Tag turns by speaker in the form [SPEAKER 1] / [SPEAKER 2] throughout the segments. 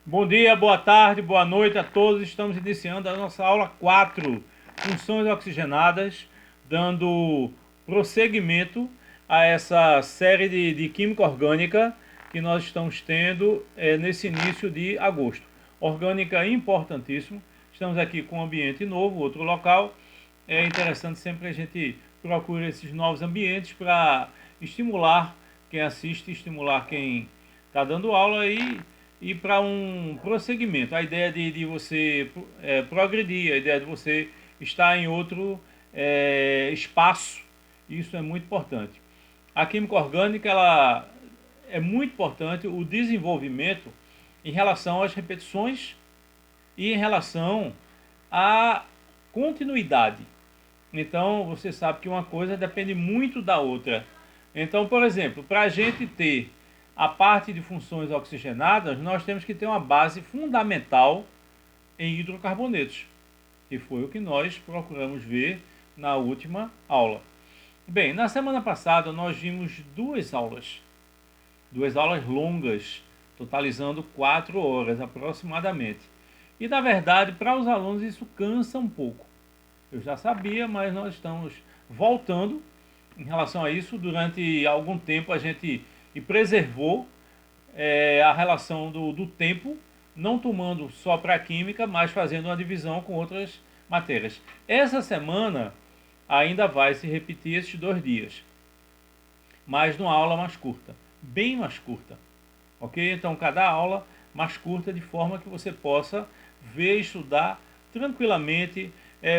[SPEAKER 1] Bom dia, boa tarde, boa noite a todos. Estamos iniciando a nossa aula 4, funções oxigenadas, dando prosseguimento a essa série de química orgânica que nós estamos tendo nesse início de agosto. Orgânica importantíssimo. Estamos aqui com um ambiente novo, outro local. É interessante sempre a gente procurar esses novos ambientes para estimular quem assiste, estimular quem está dando aula e para um prosseguimento. A ideia de você progredir, a ideia de você estar em outro espaço, isso é muito importante. A química orgânica ela é muito importante o desenvolvimento em relação às repetições e em relação à continuidade. Então você sabe que uma coisa depende muito da outra. Então, por exemplo, para a gente ter a parte de funções oxigenadas, nós temos que ter uma base fundamental em hidrocarbonetos, que foi o que nós procuramos ver na última aula. Bem, na semana passada nós vimos duas aulas longas, totalizando 4 horas aproximadamente. E na verdade, para os alunos isso cansa um pouco. Eu já sabia, mas nós estamos voltando em relação a isso. Durante algum tempo a gente preservou a relação do tempo, não tomando só para a química, mas fazendo uma divisão com outras matérias. Essa semana ainda vai se repetir esses 2 dias, mas numa aula mais curta, bem mais curta, ok? Então cada aula mais curta, de forma que você possa ver e estudar tranquilamente.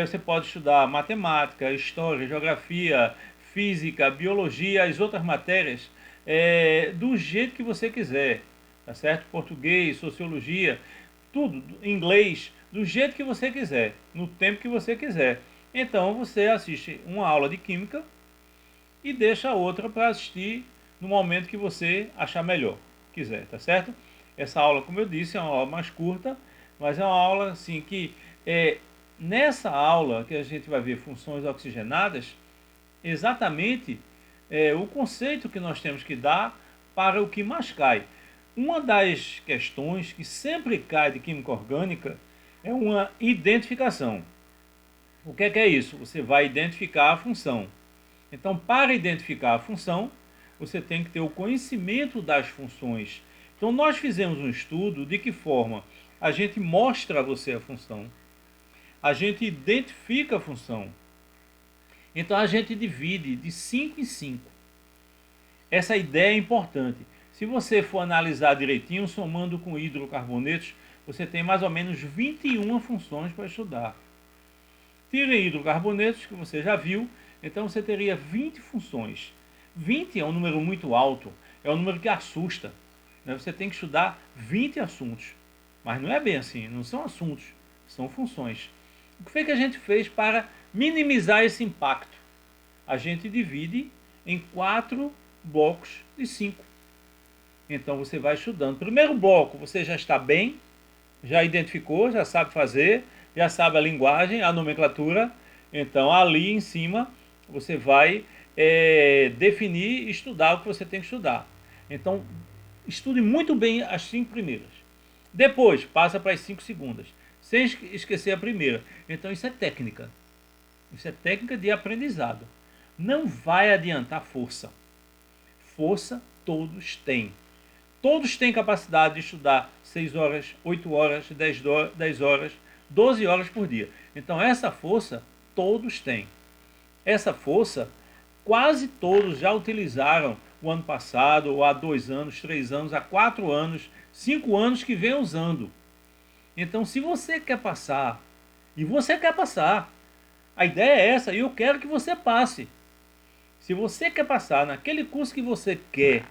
[SPEAKER 1] Você pode estudar matemática, história, geografia, física, biologia, as outras matérias, do jeito que você quiser, tá certo? Português, sociologia, tudo, inglês, do jeito que você quiser, no tempo que você quiser. Então você assiste uma aula de química e deixa a outra para assistir no momento que você achar melhor, quiser, tá certo? Essa aula, como eu disse, é uma aula mais curta, mas é uma aula assim que nessa aula que a gente vai ver funções oxigenadas, exatamente o conceito que nós temos que dar para o que mais cai. Uma das questões que sempre cai de química orgânica é uma identificação. O que é isso? Você vai identificar a função. Então, para identificar a função, você tem que ter o conhecimento das funções. Então, nós fizemos um estudo de que forma a gente mostra a você a função, a gente identifica a função. Então, a gente divide de 5 em 5. Essa ideia é importante. Se você for analisar direitinho, somando com hidrocarbonetos, você tem mais ou menos 21 funções para estudar. Tirem hidrocarbonetos, que você já viu, então você teria 20 funções. 20 é um número muito alto, é um número que assusta. Você tem que estudar 20 assuntos. Mas não é bem assim, não são assuntos, são funções. O que foi que a gente fez para minimizar esse impacto? A gente divide em 4 blocos de 5. Então você vai estudando. Primeiro bloco, você já está bem, já identificou, já sabe fazer, já sabe a linguagem, a nomenclatura. Então ali em cima você vai definir e estudar o que você tem que estudar. Então estude muito bem as 5 primeiras. Depois passa para as 5 segundas, sem esquecer a primeira. Então isso é técnica. Isso é técnica de aprendizado. Não vai adiantar força. Força todos têm. Todos têm capacidade de estudar 6 horas, 8 horas, 10 horas, 12 horas por dia. Então essa força todos têm. Essa força quase todos já utilizaram o ano passado, ou há 2 anos, 3 anos, há 4 anos, 5 anos que vem usando. Então se você quer passar, e você quer passar, a ideia é essa, e eu quero que você passe. Se você quer passar naquele curso que você quer,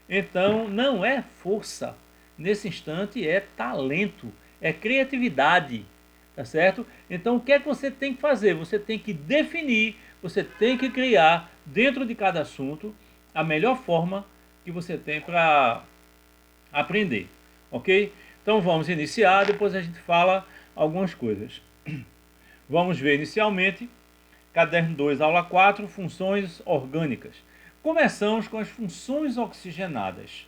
[SPEAKER 1] então não é força. Nesse instante é talento, é criatividade, tá certo? Então o que é que você tem que fazer? Você tem que definir, você tem que criar dentro de cada assunto a melhor forma que você tem para aprender, ok? Então vamos iniciar, depois a gente fala algumas coisas. Vamos ver inicialmente, caderno 2, aula 4, funções orgânicas. Começamos com as funções oxigenadas.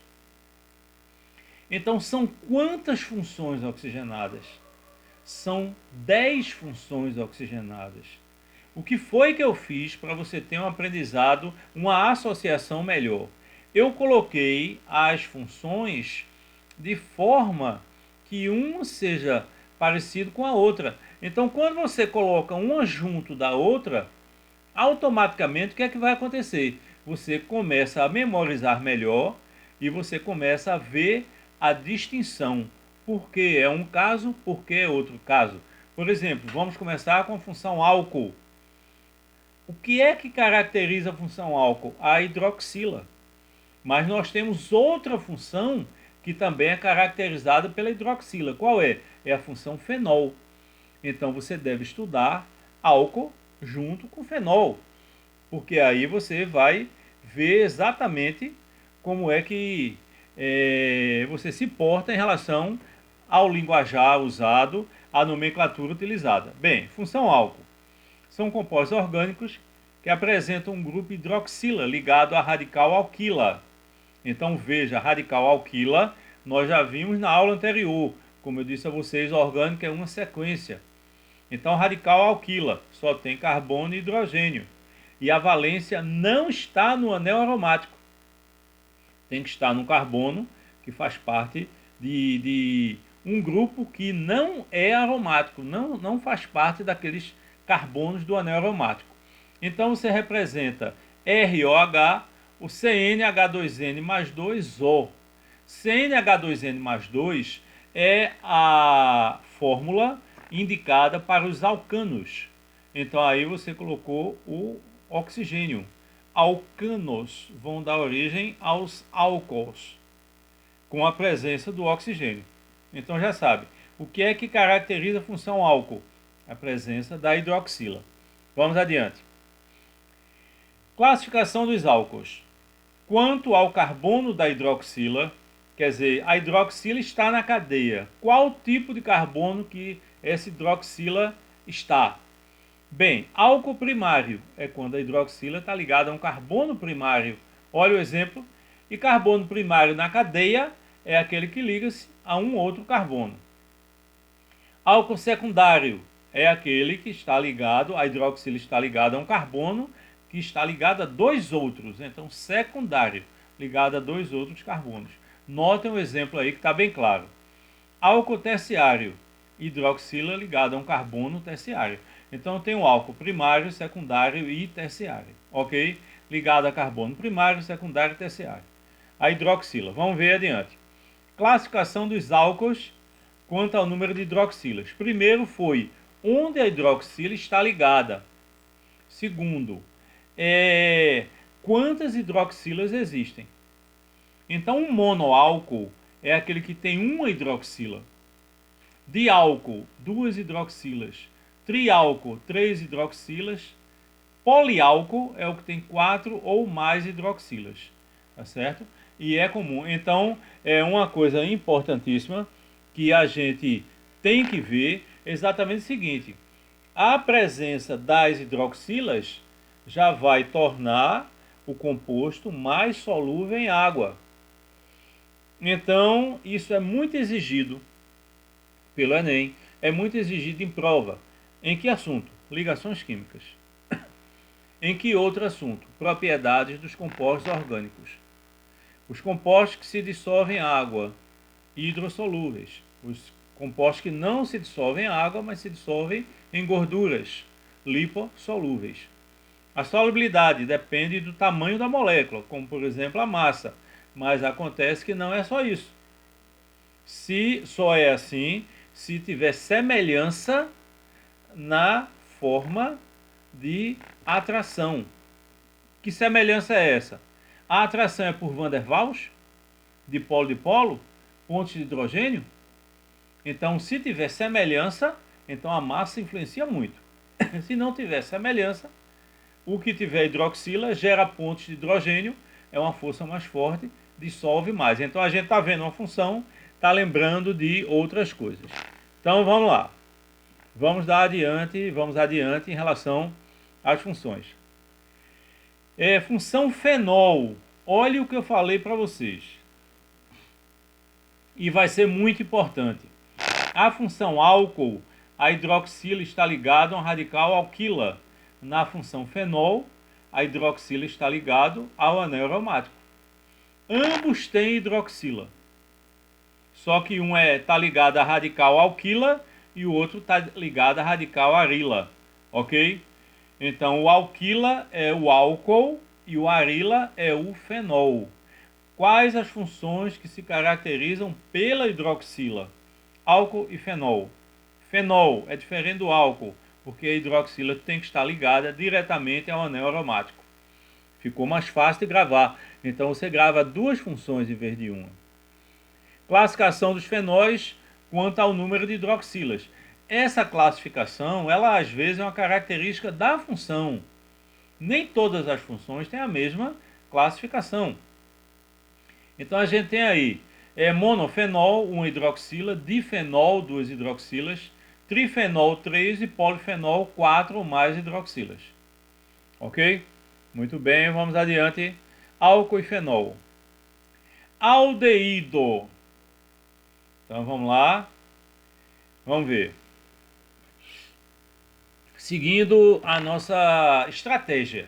[SPEAKER 1] Então são quantas funções oxigenadas? São 10 funções oxigenadas. O que foi que eu fiz para você ter um aprendizado, uma associação melhor? Eu coloquei as funções de forma que uma seja parecido com a outra. Então, quando você coloca uma junto da outra, automaticamente o que é que vai acontecer? Você começa a memorizar melhor e você começa a ver a distinção. Por que é um caso, por que é outro caso. Por exemplo, vamos começar com a função álcool. O que é que caracteriza a função álcool? A hidroxila. Mas nós temos outra função que também é caracterizada pela hidroxila. Qual é? É a função fenol. Então você deve estudar álcool junto com fenol, porque aí você vai ver exatamente como é que você se porta em relação ao linguajar usado, à nomenclatura utilizada. Bem, função álcool. São compostos orgânicos que apresentam um grupo hidroxila ligado à radical alquila. Então veja, a radical alquila nós já vimos na aula anterior. Como eu disse a vocês, orgânico é uma sequência. Então radical alquila só tem carbono e hidrogênio. E a valência não está no anel aromático. Tem que estar no carbono, que faz parte de um grupo que não é aromático, não faz parte daqueles carbonos do anel aromático. Então você representa ROH, o CnH2n mais 2O. CnH2n mais 2 é a fórmula indicada para os alcanos. Então aí você colocou o oxigênio. Alcanos vão dar origem aos álcools, com a presença do oxigênio. Então já sabe, o que é que caracteriza a função álcool? A presença da hidroxila. Vamos adiante. Classificação dos álcools. Quanto ao carbono da hidroxila, quer dizer, a hidroxila está na cadeia. Qual tipo de carbono que essa hidroxila está? Bem, álcool primário é quando a hidroxila está ligada a um carbono primário. Olha o exemplo. E carbono primário na cadeia é aquele que liga-se a um outro carbono. Álcool secundário é aquele que está ligado, a hidroxila está ligada a um carbono que está ligado a dois outros. Então, secundário, ligado a dois outros carbonos. Notem o exemplo aí que está bem claro. Álcool terciário, hidroxila ligada a um carbono terciário. Então eu tenho álcool primário, secundário e terciário, ok? Ligado a carbono primário, secundário e terciário. A hidroxila, vamos ver adiante. Classificação dos álcools quanto ao número de hidroxilas. Primeiro foi onde a hidroxila está ligada. Segundo, quantas hidroxilas existem. Então um monoálcool é aquele que tem uma hidroxila. Diálcool, duas hidroxilas. Triálcool, 3 hidroxilas. Poliálcool é o que tem 4 ou mais hidroxilas, tá certo? E é comum. Então, é uma coisa importantíssima que a gente tem que ver exatamente o seguinte: a presença das hidroxilas já vai tornar o composto mais solúvel em água. Então, isso é muito exigido pelo Enem, é muito exigido em prova. Em que assunto? Ligações químicas. Em que outro assunto? Propriedades dos compostos orgânicos. Os compostos que se dissolvem em água, hidrossolúveis. Os compostos que não se dissolvem em água, mas se dissolvem em gorduras, lipossolúveis. A solubilidade depende do tamanho da molécula, como por exemplo a massa. Mas acontece que não é só isso. Se só é assim, se tiver semelhança na forma de atração. Que semelhança é essa? A atração é por Van der Waals, dipolo, pontos de hidrogênio. Então, se tiver semelhança, então a massa influencia muito. Se não tiver semelhança, o que tiver hidroxila gera pontos de hidrogênio, é uma força mais forte, dissolve mais. Então a gente está vendo uma função, está lembrando de outras coisas. Então vamos lá. Vamos adiante em relação às funções. Função fenol. Olha o que eu falei para vocês. e vai ser muito importante. A função álcool, a hidroxila está ligada a um radical alquila. Na função fenol, a hidroxila está ligado ao anel aromático. Ambos têm hidroxila, só que um está ligado a radical alquila e o outro está ligado a radical arila, ok? Então o alquila é o álcool e o arila é o fenol. Quais as funções que se caracterizam pela hidroxila? Álcool e fenol. Fenol é diferente do álcool, porque a hidroxila tem que estar ligada diretamente ao anel aromático. Ficou mais fácil de gravar. Então você grava duas funções em vez de uma. Classificação dos fenóis quanto ao número de hidroxilas. Essa classificação, ela às vezes é uma característica da função. Nem todas as funções têm a mesma classificação. Então a gente tem aí monofenol, 1 hidroxila, difenol, 2 hidroxilas, trifenol, 3 e polifenol, 4 ou mais hidroxilas. Ok? Muito bem, vamos adiante. Álcool e fenol. Aldeído. Então vamos lá. Vamos ver. Seguindo a nossa estratégia.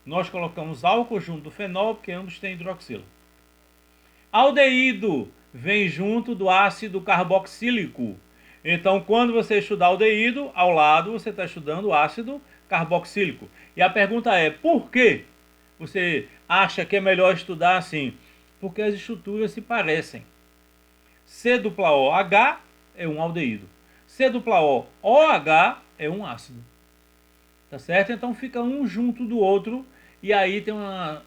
[SPEAKER 1] Nós colocamos álcool junto do fenol, porque ambos têm hidroxila. Aldeído vem junto do ácido carboxílico. Então, quando você estudar aldeído, ao lado você está estudando o ácido carboxílico. E a pergunta é, por que você acha que é melhor estudar assim? Porque as estruturas se parecem. C-OH é um aldeído. C-OH é um ácido. Tá certo? Então fica um junto do outro e aí tem uma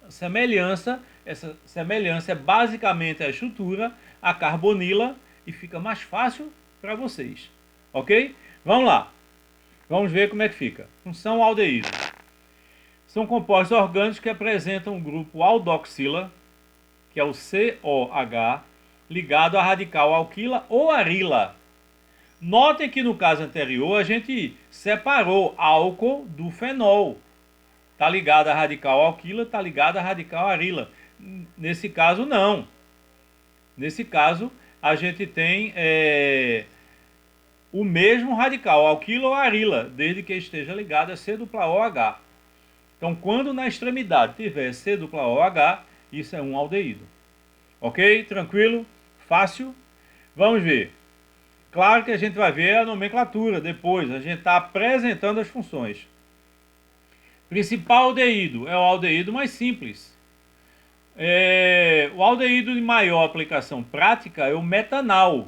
[SPEAKER 1] semelhança. Essa semelhança é basicamente a estrutura, a carbonila, e fica mais fácil para vocês. Ok? Vamos lá. Vamos ver como é que fica. Função aldeído. São compostos orgânicos que apresentam o grupo aldoxila, que é o COH, ligado a radical alquila ou arila. Notem que no caso anterior a gente separou álcool do fenol. Está ligado a radical alquila, está ligado a radical arila. Nesse caso não. Nesse caso a gente tem o mesmo radical, alquila ou arila, desde que esteja ligado a C-OH. Então quando na extremidade tiver C-OH, isso é um aldeído. Ok? Tranquilo? Fácil? Vamos ver. Claro que a gente vai ver a nomenclatura depois, a gente está apresentando as funções. Principal aldeído é o aldeído mais simples. O aldeído de maior aplicação prática é o metanal,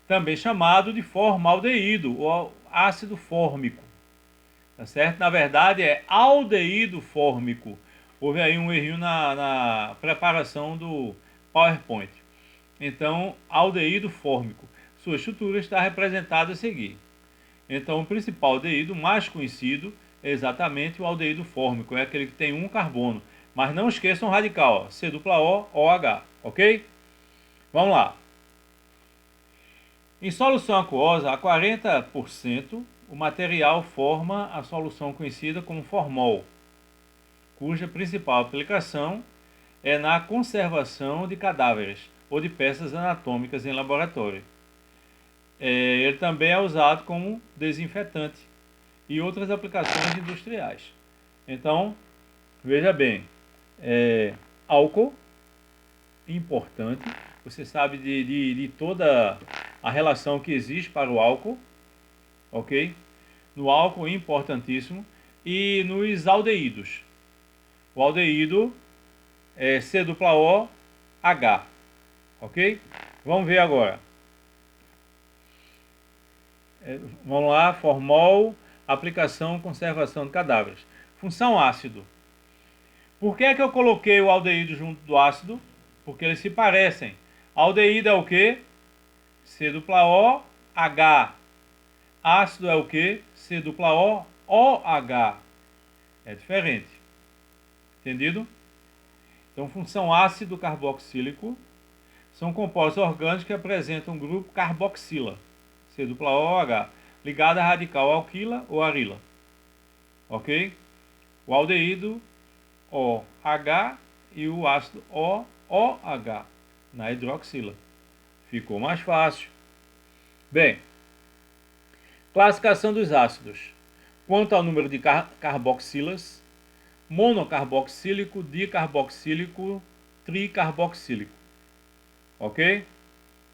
[SPEAKER 1] também chamado de formaldeído ou ácido fórmico. Tá certo? Na verdade é aldeído fórmico. Houve aí um errinho na preparação do PowerPoint. Então, aldeído fórmico. Sua estrutura está representada a seguir. Então, o principal aldeído mais conhecido é exatamente o aldeído fórmico. É aquele que tem um carbono. Mas não esqueçam o radical, C-OH, ok? Vamos lá. Em solução aquosa, a 40%, o material forma a solução conhecida como formol, cuja principal aplicação é na conservação de cadáveres ou de peças anatômicas em laboratório. Ele também é usado como desinfetante e outras aplicações industriais. Então, veja bem, álcool, importante, você sabe de toda a relação que existe para o álcool, ok? No álcool, importantíssimo, e nos aldeídos. O aldeído é C-OH, ok? Vamos ver agora. Vamos lá, formol, aplicação, conservação de cadáveres. Função ácido. Por que é que eu coloquei o aldeído junto do ácido? Porque eles se parecem. Aldeído é o quê? C-OH. Ácido é o quê? C-OH. É diferente. Entendido? Então, função ácido carboxílico são compostos orgânicos que apresentam um grupo carboxila, C-OH, ligado a radical alquila ou arila. Ok? O aldeído OH e o ácido OOH. na hidroxila. Ficou mais fácil. Bem, classificação dos ácidos. Quanto ao número de carboxilas, monocarboxílico, dicarboxílico, tricarboxílico. Ok?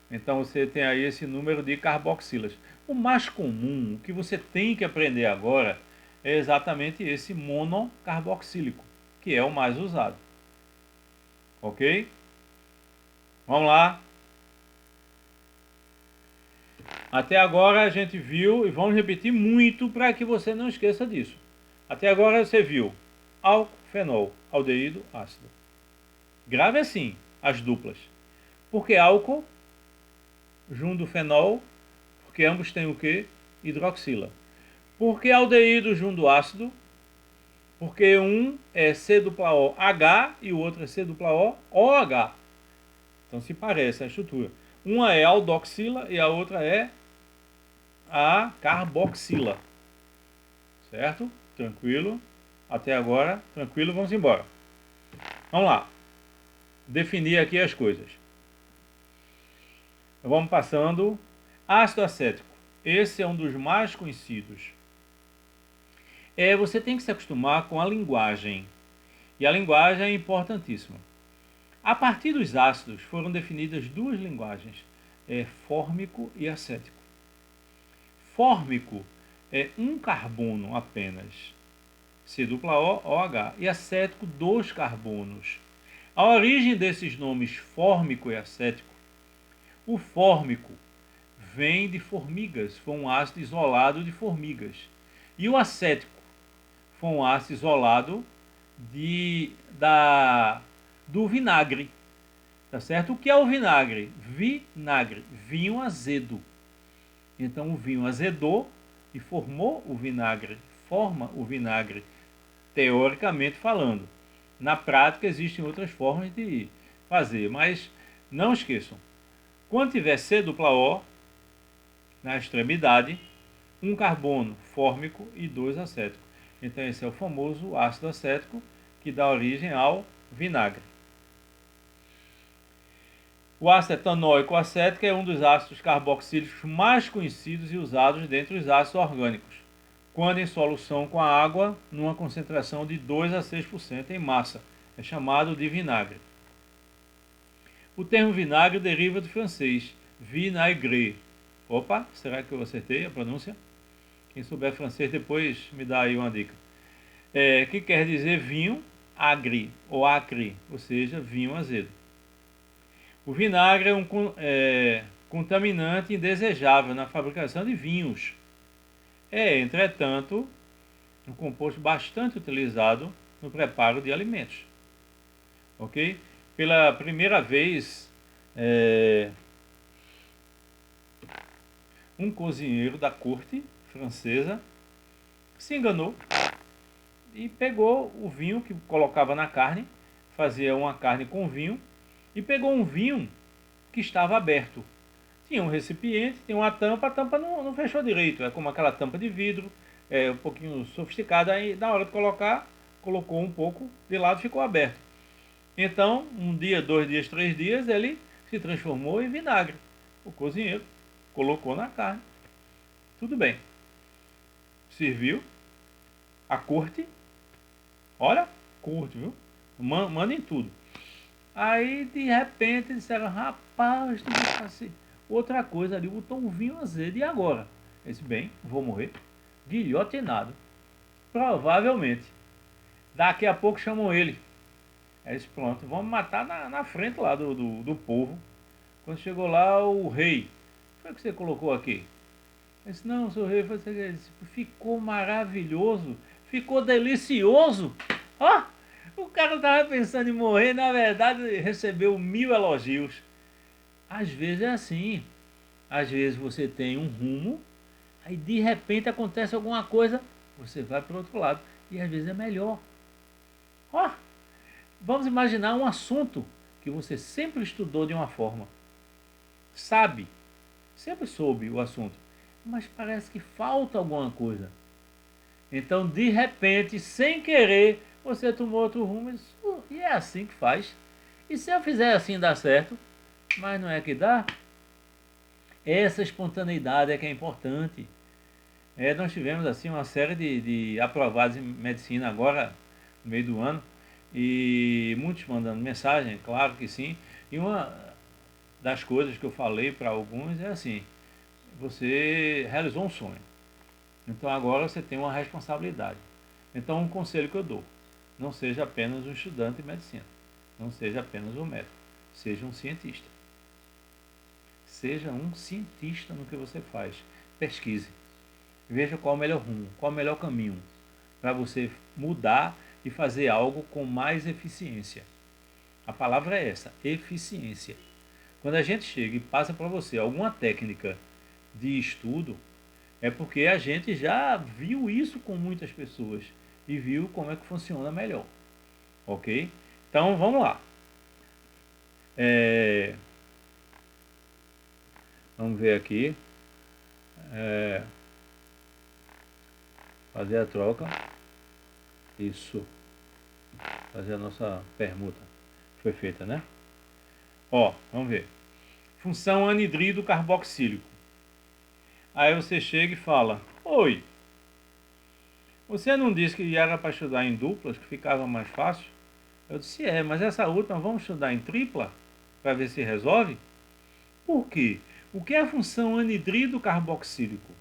[SPEAKER 1] Então você tem aí esse número de carboxilas. O mais comum, o que você tem que aprender agora, é exatamente esse monocarboxílico, que é o mais usado. Ok? Vamos lá. Até agora a gente viu, e vamos repetir muito para que você não esqueça disso. Até agora você viu álcool, fenol, aldeído, ácido. Grave assim as duplas. Porque álcool junto fenol, porque ambos têm o que? Hidroxila. Porque aldeído junto ácido, porque um é C-O-H e o outro é C-O-OH. Então se parece a estrutura. Uma é aldoxila e a outra é a carboxila. Certo? Tranquilo. Até agora, tranquilo, vamos embora. Vamos lá. Definir aqui as coisas. Vamos passando. Ácido acético. Esse é um dos mais conhecidos. Você tem que se acostumar com a linguagem. E a linguagem é importantíssima. A partir dos ácidos foram definidas duas linguagens, fórmico e acético. Fórmico é um carbono apenas, C-O-OH, e acético 2 carbonos. A origem desses nomes fórmico e acético, o fórmico vem de formigas, foi um ácido isolado de formigas. E o acético foi um ácido isolado do vinagre. Tá certo? O que é o vinagre? Vinagre, vinho azedo. Então o vinho azedou e formou o vinagre, forma o vinagre, teoricamente falando. Na prática existem outras formas de fazer, mas não esqueçam. Quando tiver C-O na extremidade, um carbono fórmico e 2 acético. Então esse é o famoso ácido acético que dá origem ao vinagre. O ácido etanóico acético é um dos ácidos carboxílicos mais conhecidos e usados dentre os ácidos orgânicos, quando em solução com a água, numa concentração de 2 a 6% em massa. É chamado de vinagre. O termo vinagre deriva do francês vinaigre. Opa, será que eu acertei a pronúncia? Quem souber francês depois me dá aí uma dica. Que quer dizer vinho agre ou acre, ou seja, vinho azedo. O vinagre é um contaminante indesejável na fabricação de vinhos. Entretanto, um composto bastante utilizado no preparo de alimentos. Ok? Pela primeira vez, um cozinheiro da corte francesa se enganou e pegou o vinho que colocava na carne, fazia uma carne com vinho, e pegou um vinho que estava aberto. Tinha um recipiente, tinha uma tampa, a tampa não fechou direito, é como aquela tampa de vidro, um pouquinho sofisticada, aí na hora de colocar, colocou um pouco de lado e ficou aberto. Então, um dia, 2 dias, 3 dias, ele se transformou em vinagre. O cozinheiro colocou na carne. Tudo bem. Serviu. A corte. Olha, curte, viu? Manda em tudo. Aí, de repente, disseram, rapaz, outra coisa ali, botou um vinho azedo. E agora? Eu disse, bem, vou morrer. Guilhotinado. Provavelmente. Daqui a pouco chamam ele. Aí disse, pronto, vamos matar na frente lá do povo. Quando chegou lá, o rei, o que foi que você colocou aqui? Eu disse, não, sou rei, ficou maravilhoso, ficou delicioso. Ó, o cara estava pensando em morrer, na verdade recebeu 1000 elogios. Às vezes é assim, às vezes você tem um rumo, aí de repente acontece alguma coisa, você vai para o outro lado, e às vezes é melhor. Ó, vamos imaginar um assunto que você sempre estudou de uma forma, sabe, sempre soube o assunto, mas parece que falta alguma coisa. Então, de repente, sem querer, você tomou outro rumo e é assim que faz. E se eu fizer assim dá certo? Mas não é que dá? Essa espontaneidade é que é importante. Nós tivemos assim uma série de aprovados em medicina agora, no meio do ano, e muitos mandando mensagem, claro que sim. E uma das coisas que eu falei para alguns é assim: você realizou um sonho, então agora você tem uma responsabilidade. Então, um conselho que eu dou: não seja apenas um estudante de medicina, não seja apenas um médico, seja um cientista. Seja um cientista no que você faz. Pesquise. Veja qual é o melhor rumo, qual é o melhor caminho para você mudar e fazer algo com mais eficiência. A palavra é essa, eficiência. Quando a gente chega e passa para você alguma técnica de estudo, é porque a gente já viu isso com muitas pessoas e viu como é que funciona melhor. Ok? Então vamos lá. Vamos ver aqui. Fazer a troca. Isso. Fazer a nossa permuta. Foi feita, né? Ó, vamos ver. Função anidrido carboxílico. Aí você chega e fala: oi, você não disse que era para estudar em duplas, que ficava mais fácil? Eu disse: mas essa última vamos estudar em tripla, para ver se resolve? Por quê? O que é a função anidrido carboxílico?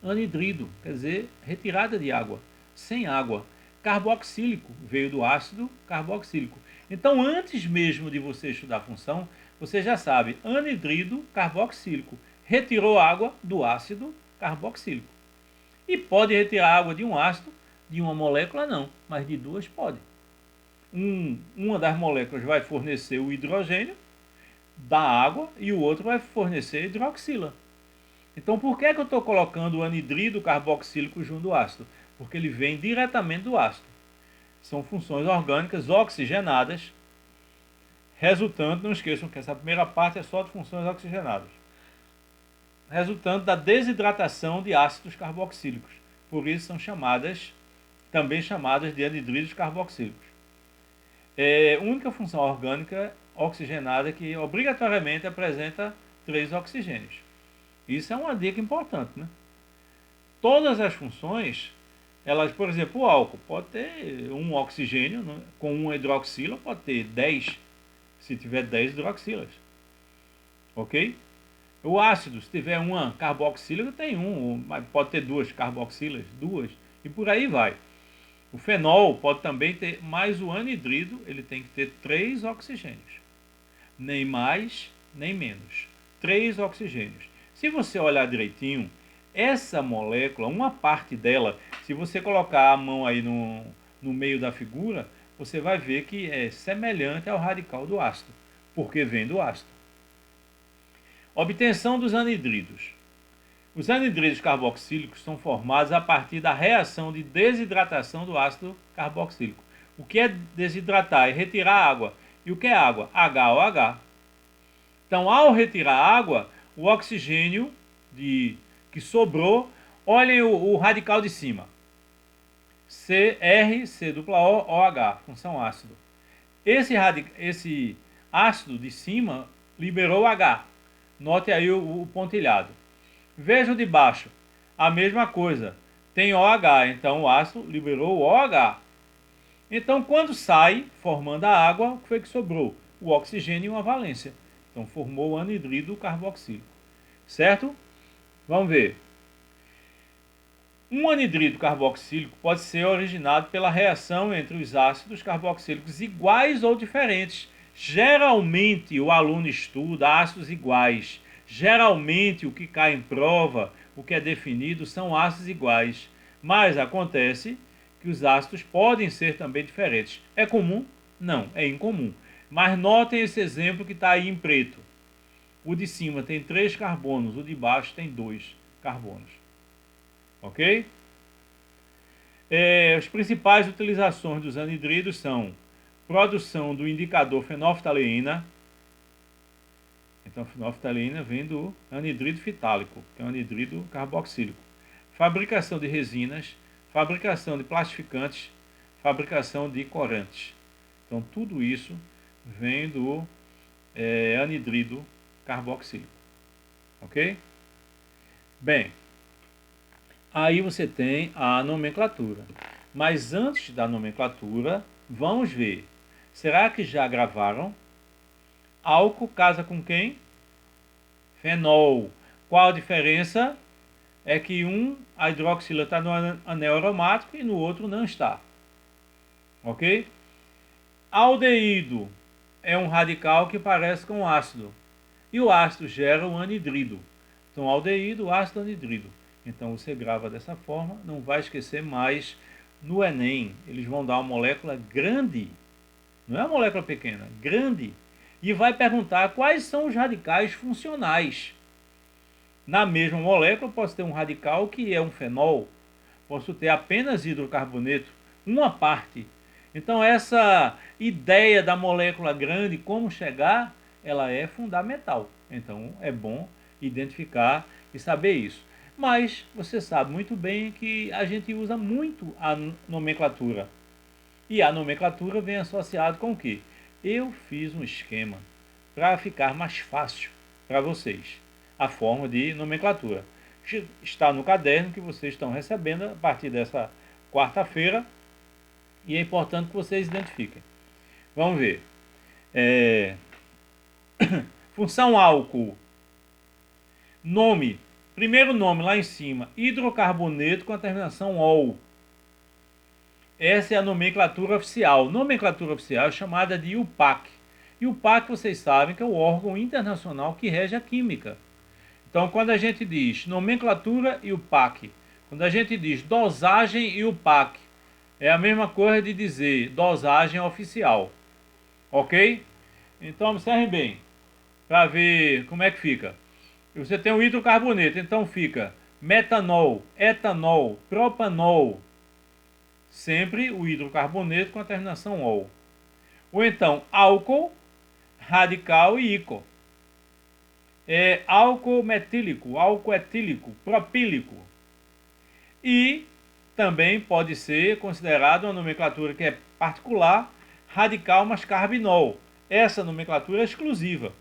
[SPEAKER 1] Anidrido, quer dizer, retirada de água, sem água. Carboxílico, veio do ácido carboxílico. Então, antes mesmo de você estudar a função, você já sabe, anidrido carboxílico. Retirou água do ácido carboxílico. E pode retirar água de um ácido, de uma molécula não, mas de duas pode. Uma das moléculas vai fornecer o hidrogênio da água e o outro vai fornecer hidroxila. Então, por que eu estou colocando o anidrido carboxílico junto do ácido? Porque ele vem diretamente do ácido. São funções orgânicas oxigenadas, resultando, não esqueçam que essa primeira parte é só de funções oxigenadas, resultando da desidratação de ácidos carboxílicos. Por isso são também chamadas de anidridos carboxílicos. É a única função orgânica oxigenada que obrigatoriamente apresenta 3 oxigênios. Isso é uma dica importante, né? Todas as funções, elas, por exemplo, o álcool pode ter um oxigênio, né? Com uma hidroxila pode ter 10, se tiver 10 hidroxilas. Ok? O ácido, se tiver uma carboxílica, tem pode ter 2 carboxilas, 2, e por aí vai. O fenol pode também ter, mas o anidrido, ele tem que ter 3 oxigênios. Nem mais, nem menos. 3 oxigênios. Se você olhar direitinho, essa molécula, uma parte dela, se você colocar a mão aí no meio da figura, você vai ver que é semelhante ao radical do ácido, porque vem do ácido. Obtenção dos anidridos. Os anidridos carboxílicos são formados a partir da reação de desidratação do ácido carboxílico. O que é desidratar? É retirar água. E o que é água? HOH. Então, ao retirar água, o oxigênio que sobrou, olhem o radical de cima. CrCOOH, função ácido. Esse ácido de cima liberou H. Note aí o pontilhado. Veja o de baixo. A mesma coisa. Tem OH, então o ácido liberou o OH. Então, quando sai, formando a água, o que foi que sobrou? O oxigênio e uma valência. Então, formou o anidrido carboxílico. Certo? Vamos ver. Um anidrido carboxílico pode ser originado pela reação entre os ácidos carboxílicos iguais ou diferentes. Geralmente, o aluno estuda ácidos iguais. Geralmente, o que cai em prova, o que é definido, são ácidos iguais. Mas acontece que os ácidos podem ser também diferentes. É comum? Não, é incomum. Mas notem esse exemplo que está aí em preto. O de cima tem 3 carbonos, o de baixo tem 2 carbonos. Ok? As principais utilizações dos anidridos são produção do indicador fenolftaleína. Então, fenolftaleína vem do anidrido fitálico, que é um anidrido carboxílico. Fabricação de resinas, fabricação de plastificantes, fabricação de corantes. Então, tudo isso vem do anidrido carboxílico. Ok? Bem, aí você tem a nomenclatura. Mas antes da nomenclatura, vamos ver. Será que já gravaram? Álcool casa com quem? Fenol. Qual a diferença? É que a hidroxila está no anel aromático e no outro não está. Ok? Aldeído é um radical que parece com ácido. E o ácido gera o anidrido. Então, aldeído, ácido, anidrido. Então, você grava dessa forma, não vai esquecer mais. No Enem, eles vão dar uma molécula grande, não é uma molécula pequena, grande, e vai perguntar quais são os radicais funcionais. Na mesma molécula, eu posso ter um radical que é um fenol, posso ter apenas hidrocarboneto, uma parte. Então, essa ideia da molécula grande, como chegar, ela é fundamental. Então, é bom identificar e saber isso. Mas você sabe muito bem que a gente usa muito a nomenclatura. E a nomenclatura vem associado com o quê? Eu fiz um esquema para ficar mais fácil para vocês. A forma de nomenclatura está no caderno que vocês estão recebendo a partir dessa quarta-feira e é importante que vocês identifiquem. Vamos ver. Função álcool. Nome. Primeiro nome lá em cima, hidrocarboneto com a terminação ol. Essa é a nomenclatura oficial. Nomenclatura oficial é chamada de IUPAC. IUPAC, vocês sabem que é o órgão internacional que rege a química. Então, quando a gente diz nomenclatura IUPAC, quando a gente diz dosagem IUPAC, é a mesma coisa de dizer dosagem oficial. Ok? Então, observem bem, para ver como é que fica. Você tem o hidrocarboneto, então fica metanol, etanol, propanol. Sempre o hidrocarboneto com a terminação ol. Ou então álcool, radical e íco. Álcool metílico, álcool etílico, propílico. E também pode ser considerado uma nomenclatura que é particular, radical mais carbinol. Essa nomenclatura é exclusiva.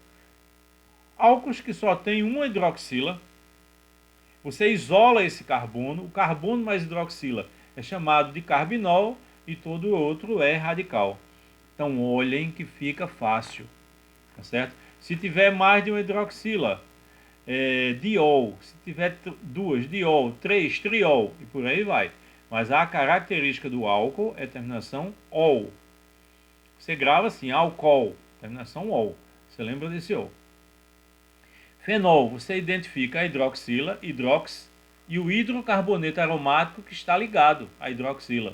[SPEAKER 1] Álcools que só tem uma hidroxila, você isola esse carbono, o carbono mais hidroxila é chamado de carbinol e todo o outro é radical. Então olhem que fica fácil, tá certo? Se tiver mais de uma hidroxila, diol, se tiver duas, diol, três, triol e por aí vai. Mas a característica do álcool é terminação ol. Você grava assim, álcool, terminação ol. Você lembra desse ol. Fenol, você identifica a hidroxila, hidrox, e o hidrocarboneto aromático que está ligado à hidroxila.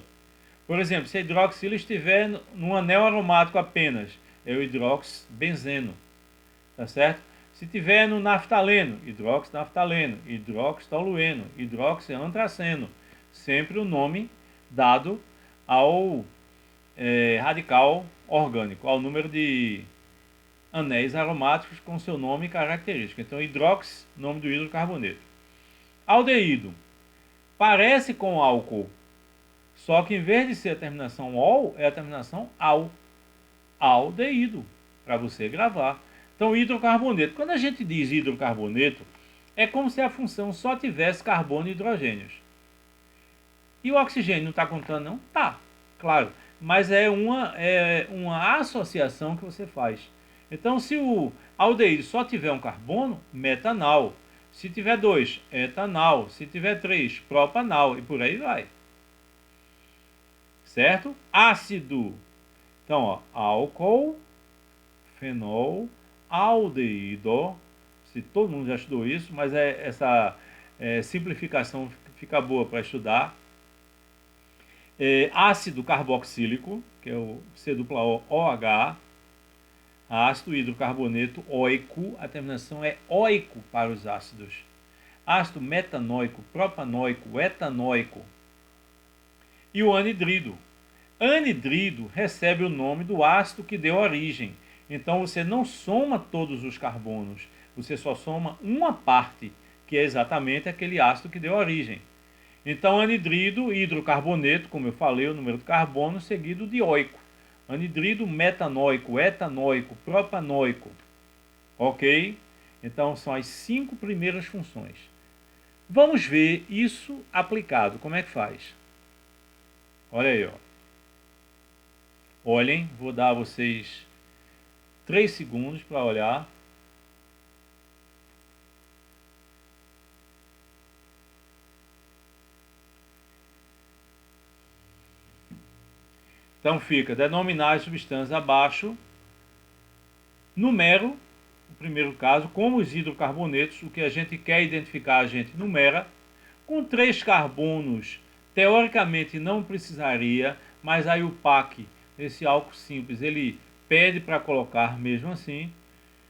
[SPEAKER 1] Por exemplo, se a hidroxila estiver num anel aromático apenas, é o hidroxbenzeno, tá certo? Se tiver no naftaleno, hidroxnaftaleno, hidroxtolueno, hidroxiantraceno, sempre o nome dado ao radical orgânico, ao número de anéis aromáticos com seu nome e característica. Então, hidrox, nome do hidrocarboneto. Aldeído. Parece com álcool, só que em vez de ser a terminação ol, é a terminação al. Aldeído, para você gravar. Então, hidrocarboneto. Quando a gente diz hidrocarboneto, é como se a função só tivesse carbono e hidrogênios. E o oxigênio não está contando, não? Tá, claro. Mas é uma associação que você faz. Então, se o aldeído só tiver um carbono, metanal. Se tiver dois, etanal. Se tiver três, propanal. E por aí vai. Certo? Ácido. Então, ó, álcool, fenol, aldeído. Se todo mundo já estudou isso, mas essa simplificação fica boa para estudar. Ácido carboxílico, que é o C-OH. Ácido hidrocarboneto oico, a terminação é oico para os ácidos. Ácido metanoico, propanoico, etanoico. E o anidrido. Anidrido recebe o nome do ácido que deu origem. Então você não soma todos os carbonos, você só soma uma parte, que é exatamente aquele ácido que deu origem. Então anidrido, hidrocarboneto, como eu falei, o número do carbono, seguido de oico. Anidrido metanoico, etanoico, propanoico. Ok? Então são as 5 primeiras funções. Vamos ver isso aplicado. Como é que faz? Olha aí, ó. Olhem, vou dar a vocês 3 segundos para olhar. Então fica denominar as substâncias abaixo, numero, no primeiro caso, como os hidrocarbonetos, o que a gente quer identificar a gente numera. Com 3 carbonos, teoricamente não precisaria, mas aí o PAC, esse álcool simples, ele pede para colocar mesmo assim.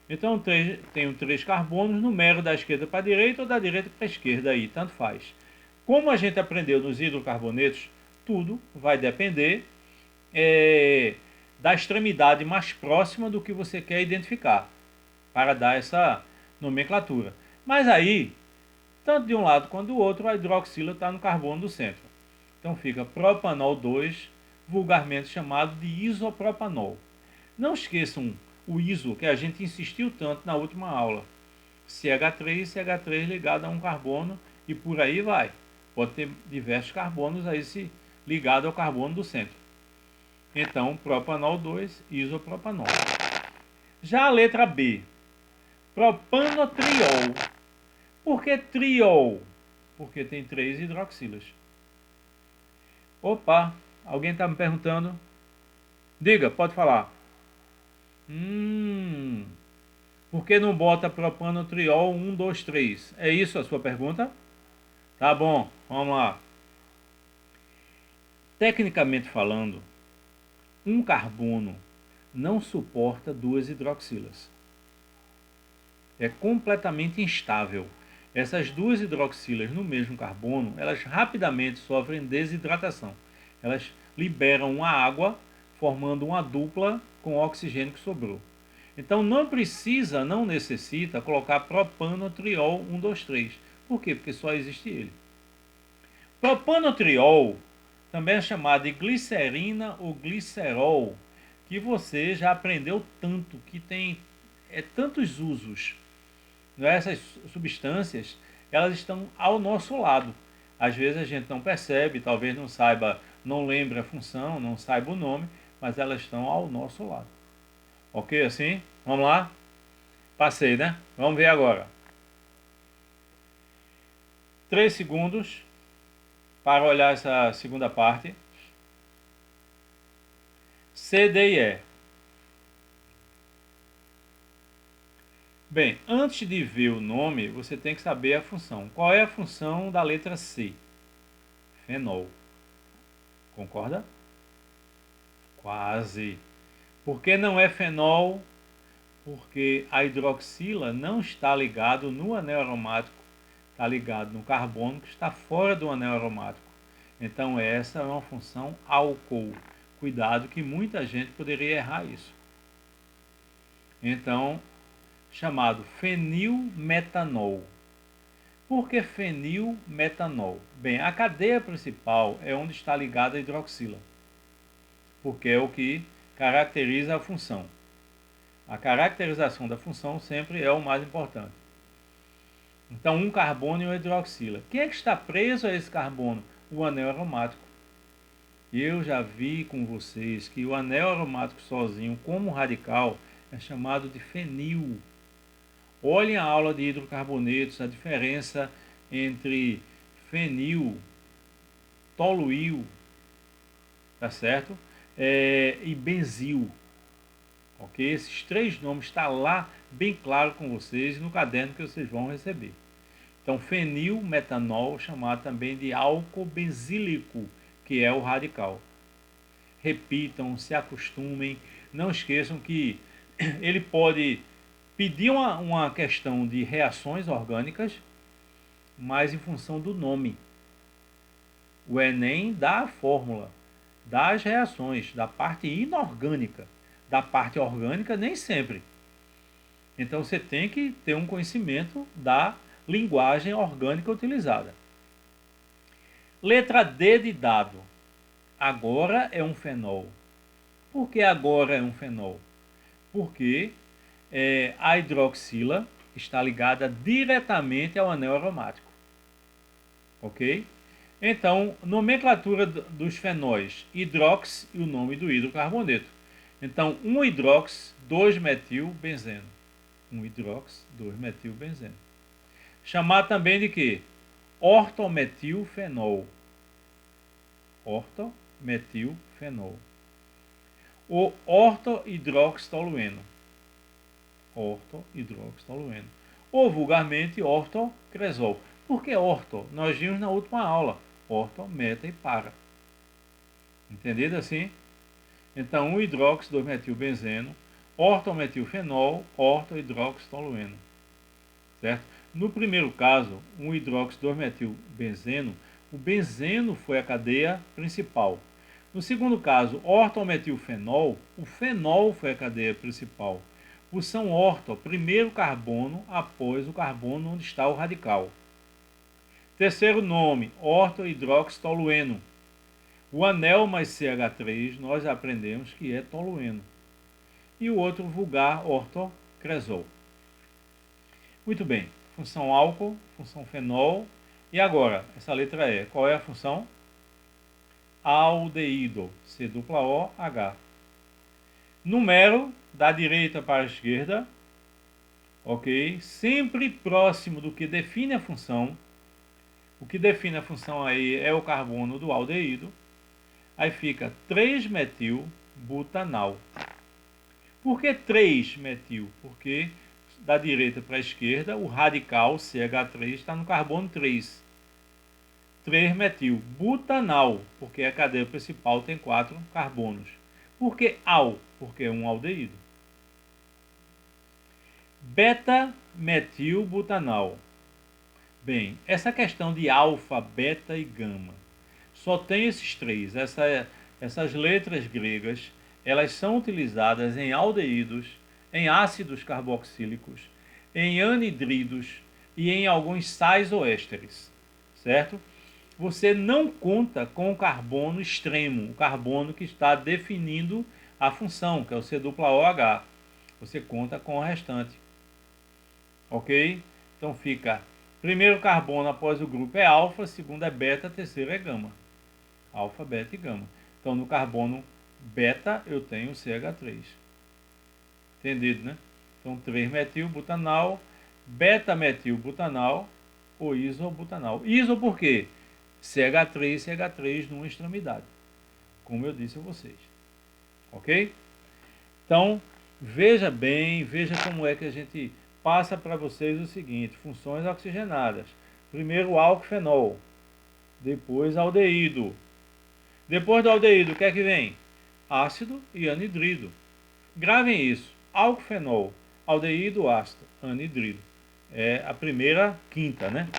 [SPEAKER 1] Então tenho 3 carbonos, numero da esquerda para a direita ou da direita para a esquerda aí, tanto faz. Como a gente aprendeu nos hidrocarbonetos, tudo vai depender da extremidade mais próxima do que você quer identificar, para dar essa nomenclatura. Mas aí, tanto de um lado quanto do outro, a hidroxila está no carbono do centro. Então fica propanol 2, vulgarmente chamado de isopropanol. Não esqueçam o iso, que a gente insistiu tanto na última aula. CH3, CH3 ligado a um carbono e por aí vai. Pode ter diversos carbonos aí se ligado ao carbono do centro. Então, propanol 2, isopropanol. Já a letra B, propanotriol. Por que triol? Porque tem 3 hidroxilas. Opa, alguém está me perguntando? Diga, pode falar. Por que não bota propanotriol 1, 2, 3? É isso a sua pergunta? Tá bom, vamos lá. Tecnicamente falando, um carbono não suporta 2 hidroxilas. É completamente instável. Essas 2 hidroxilas no mesmo carbono, elas rapidamente sofrem desidratação. Elas liberam a água, formando uma dupla com o oxigênio que sobrou. Então não necessita colocar propanotriol 1, 2, 3. Por quê? Porque só existe ele. Propanotriol também é chamado de glicerina ou glicerol, que você já aprendeu tanto, que tem tantos usos. Essas substâncias, elas estão ao nosso lado. Às vezes a gente não percebe, talvez não saiba, não lembre a função, não saiba o nome, mas elas estão ao nosso lado. Ok assim? Vamos lá? Passei, né? Vamos ver agora. 3 segundos para olhar essa segunda parte. C, D e E. Bem, antes de ver o nome, você tem que saber a função. Qual é a função da letra C? Fenol. Concorda? Quase. Por que não é fenol? Porque a hidroxila não está ligado no anel aromático, está ligado no carbono que está fora do anel aromático. Então essa é uma função álcool. Cuidado que muita gente poderia errar isso. Então, chamado fenilmetanol. Por que fenilmetanol? Bem, a cadeia principal é onde está ligada a hidroxila, porque é o que caracteriza a função. A caracterização da função sempre é o mais importante. Então, um carbono e uma hidroxila. Quem é que está preso a esse carbono? O anel aromático. Eu já vi com vocês que o anel aromático sozinho, como radical, é chamado de fenil. Olhem a aula de hidrocarbonetos, a diferença entre fenil, toluil, tá certo? E benzil. Ok? Esses 3 nomes estão lá bem claro com vocês no caderno que vocês vão receber. Então, fenilmetanol, chamado também de álcool benzílico, que é o radical. Repitam, se acostumem, não esqueçam que ele pode pedir uma questão de reações orgânicas, mas em função do nome. O Enem dá a fórmula das reações, da parte inorgânica. Da parte orgânica, nem sempre. Então você tem que ter um conhecimento da linguagem orgânica utilizada. Letra D de dado. Agora é um fenol. Por que agora é um fenol? Porque a hidroxila está ligada diretamente ao anel aromático. Ok? Então, nomenclatura dos fenóis, hidrox e o nome do hidrocarboneto. Então, 1-hidrox, 2-metilbenzeno. 1-hidrox, 2-metilbenzeno. Chamar também de quê? Ortometilfenol. Ortometilfenol. O ortohidroxitolueno. Ortohidroxitolueno. Ou vulgarmente ortocresol. Por que orto? Nós vimos na última aula. Orto, meta e para. Entendido assim? Então, 1-hidrox, 2-metilbenzeno, ortometilfenol, ortohidroxitolueno. Certo? No primeiro caso, 1-hidrox, 2-metilbenzeno, o benzeno foi a cadeia principal. No segundo caso, ortometilfenol, o fenol foi a cadeia principal. Função orto, primeiro carbono após o carbono onde está o radical. Terceiro nome, ortohidroxitolueno. O anel mais CH3 nós aprendemos que é tolueno. E o outro vulgar, ortocresol. Muito bem, função álcool, função fenol. E agora, essa letra E, qual é a função? Aldeído, C-O-H. Numero da direita para a esquerda, ok? Sempre próximo do que define a função. O que define a função aí é o carbono do aldeído. Aí fica 3-metilbutanal. Por que 3-metil? Porque da direita para a esquerda, o radical CH3 está no carbono 3. 3-metilbutanal, porque a cadeia principal tem 4 carbonos. Por que al? Porque é um aldeído. Beta-metilbutanal. Bem, essa questão de alfa, beta e gama, só tem esses três. Essas letras gregas, elas são utilizadas em aldeídos, em ácidos carboxílicos, em anidridos e em alguns sais ou ésteres, certo? Você não conta com o carbono extremo, o carbono que está definindo a função, que é o C-OH. Você conta com o restante. Ok? Então fica, primeiro carbono após o grupo é alfa, segundo é beta, terceiro é gama. Alfa, beta e gama. Então no carbono beta eu tenho CH3. Entendido, né? Então 3-metilbutanal, beta-metilbutanal ou isobutanal. Iso por quê? CH3 e CH3 numa extremidade, como eu disse a vocês. Ok? Então, veja bem, veja como é que a gente passa para vocês o seguinte: funções oxigenadas. Primeiro álcool-fenol, depois aldeído. Depois do aldeído, o que é que vem? Ácido e anidrido. Gravem isso: álcool-fenol, aldeído, ácido, anidrido. É a primeira quinta, né?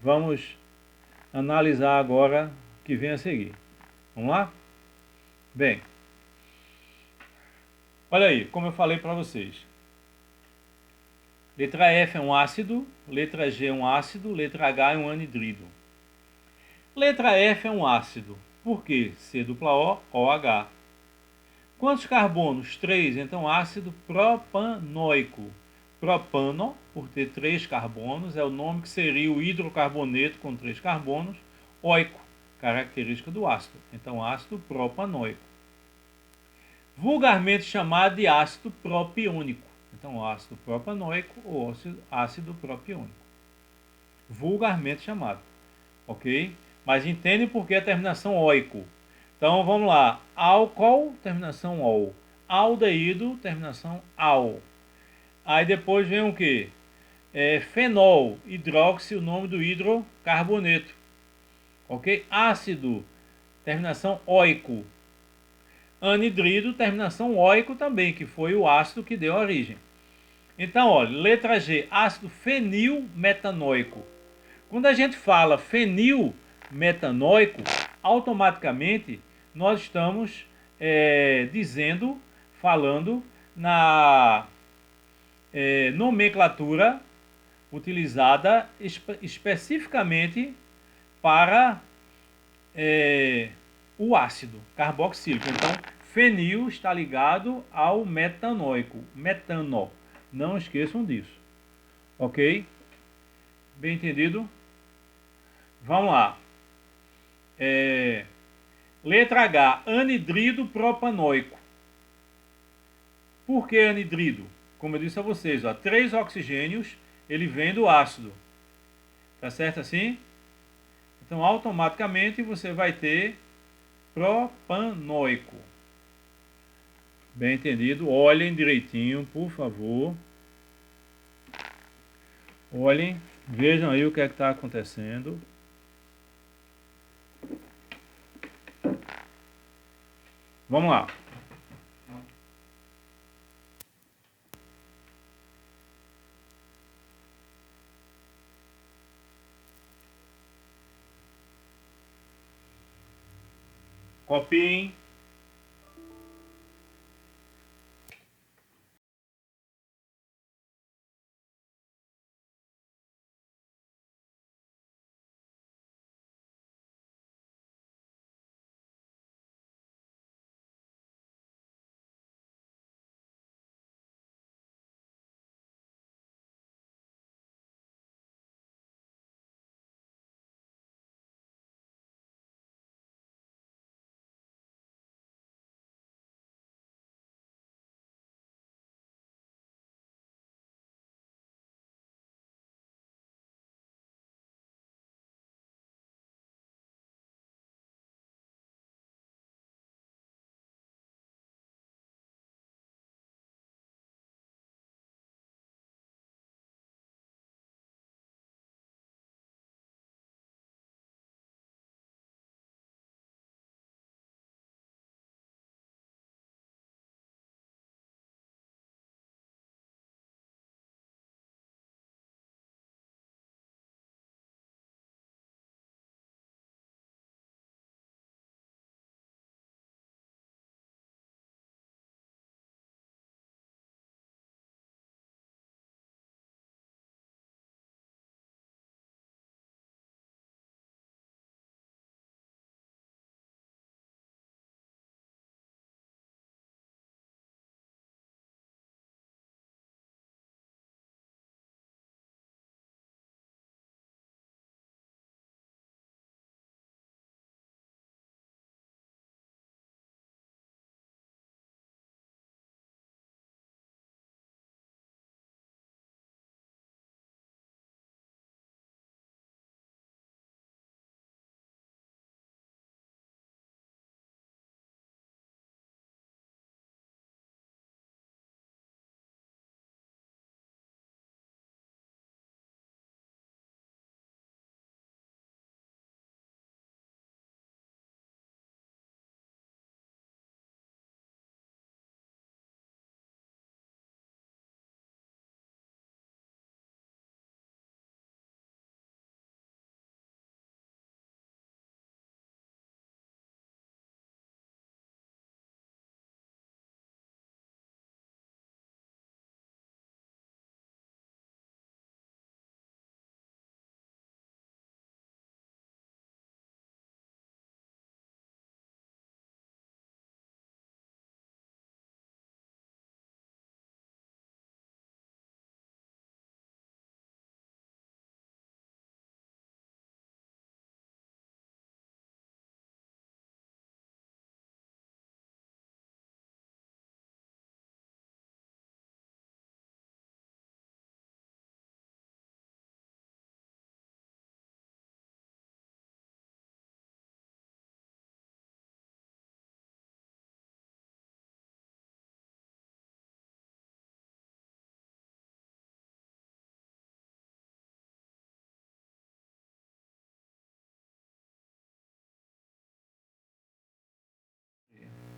[SPEAKER 1] Vamos analisar agora o que vem a seguir. Vamos lá? Bem, olha aí, como eu falei para vocês. Letra F é um ácido, letra G é um ácido, letra H é um anidrido. Letra F é um ácido. Por quê? C-O-OH. Quantos carbonos? 3. Então, ácido propanoico. Propano, por ter 3 carbonos, é o nome que seria o hidrocarboneto com 3 carbonos. Oico, característica do ácido. Então, ácido propanoico. Vulgarmente chamado de ácido propiônico. Então, ácido propanoico ou ácido propiônico. Vulgarmente chamado. Ok? Mas entende por que a terminação oico. Então, vamos lá. Álcool, terminação ol. Aldeído, terminação al. Aí depois vem o que? Fenol, hidróxido, o nome do hidrocarboneto. Ok? Ácido, terminação oico. Anidrido, terminação oico também, que foi o ácido que deu origem. Então, olha, letra G, ácido fenilmetanoico. Quando a gente fala fenilmetanoico, automaticamente nós estamos falando na nomenclatura utilizada especificamente para o ácido carboxílico. Então, fenil está ligado ao metanoico, metano. Não esqueçam disso. Ok? Bem entendido? Vamos lá. Letra H, anidrido propanoico. Por que anidrido? Como eu disse a vocês, ó, 3 oxigênios, ele vem do ácido. Tá certo assim? Então, automaticamente, você vai ter propanoico. Bem entendido? Olhem direitinho, por favor. Olhem, vejam aí o que é que está acontecendo. Vamos lá. Copiem.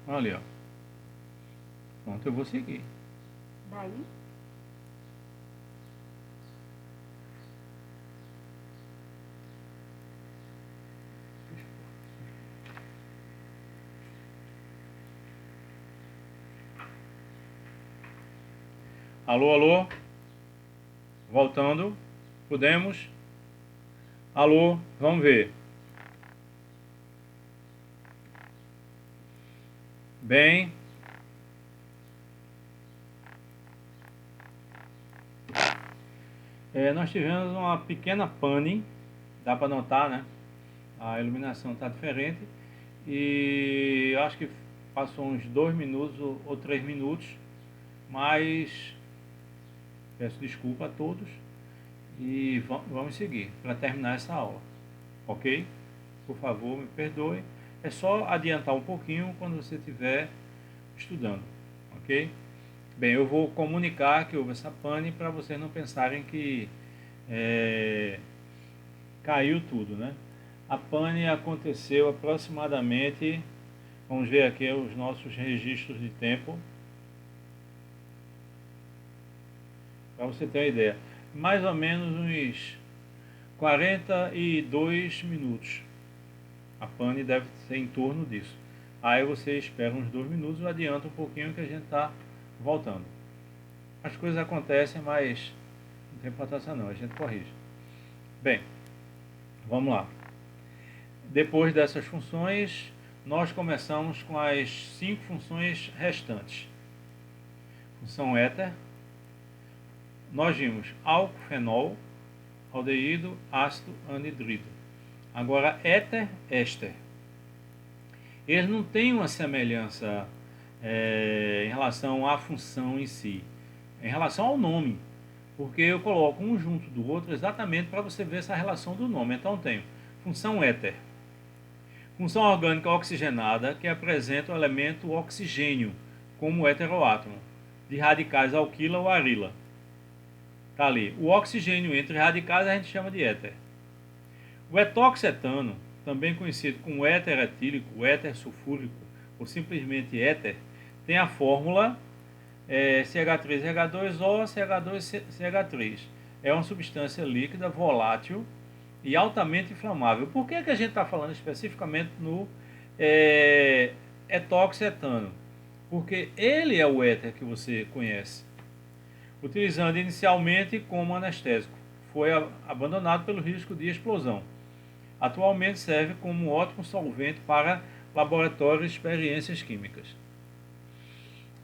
[SPEAKER 1] Olha ali, ó. Pronto, eu vou seguir.
[SPEAKER 2] Daí?
[SPEAKER 1] Alô, alô? Voltando. Podemos? Alô, vamos ver. Bem, nós tivemos uma pequena pane, dá para notar, né? A iluminação está diferente e eu acho que passou uns 2 minutos ou 3 minutos, mas peço desculpa a todos e vamos seguir para terminar essa aula, ok? Por favor, me perdoe. É só adiantar um pouquinho quando você estiver estudando, ok? Bem, eu vou comunicar que houve essa pane para vocês não pensarem que caiu tudo, né? A pane aconteceu aproximadamente, vamos ver aqui os nossos registros de tempo, para você ter uma ideia, mais ou menos uns 42 minutos. A pane deve ser em torno disso. Aí você espera uns 2 minutos e adianta um pouquinho que a gente está voltando. As coisas acontecem, mas não tem importância não, a gente corrige. Bem, vamos lá. Depois dessas funções, nós começamos com as 5 funções restantes. Função éter, nós vimos álcool, fenol, aldeído, ácido, anidrido. Agora, éter, éster. Eles não têm uma semelhança em relação à função em si, em relação ao nome, porque eu coloco um junto do outro exatamente para você ver essa relação do nome. Então, tenho função éter. Função orgânica oxigenada, que apresenta o elemento oxigênio como heteroátomo, de radicais alquila ou arila. Está ali. O oxigênio entre radicais a gente chama de éter. O etoxetano, também conhecido como éter etílico, éter sulfúrico ou simplesmente éter, tem a fórmula CH3CH2O, CH2CH3. É uma substância líquida, volátil e altamente inflamável. Por que a gente está falando especificamente no etoxetano? Porque ele é o éter que você conhece, utilizando inicialmente como anestésico. Foi abandonado pelo risco de explosão. Atualmente serve como um ótimo solvente para laboratórios e experiências químicas.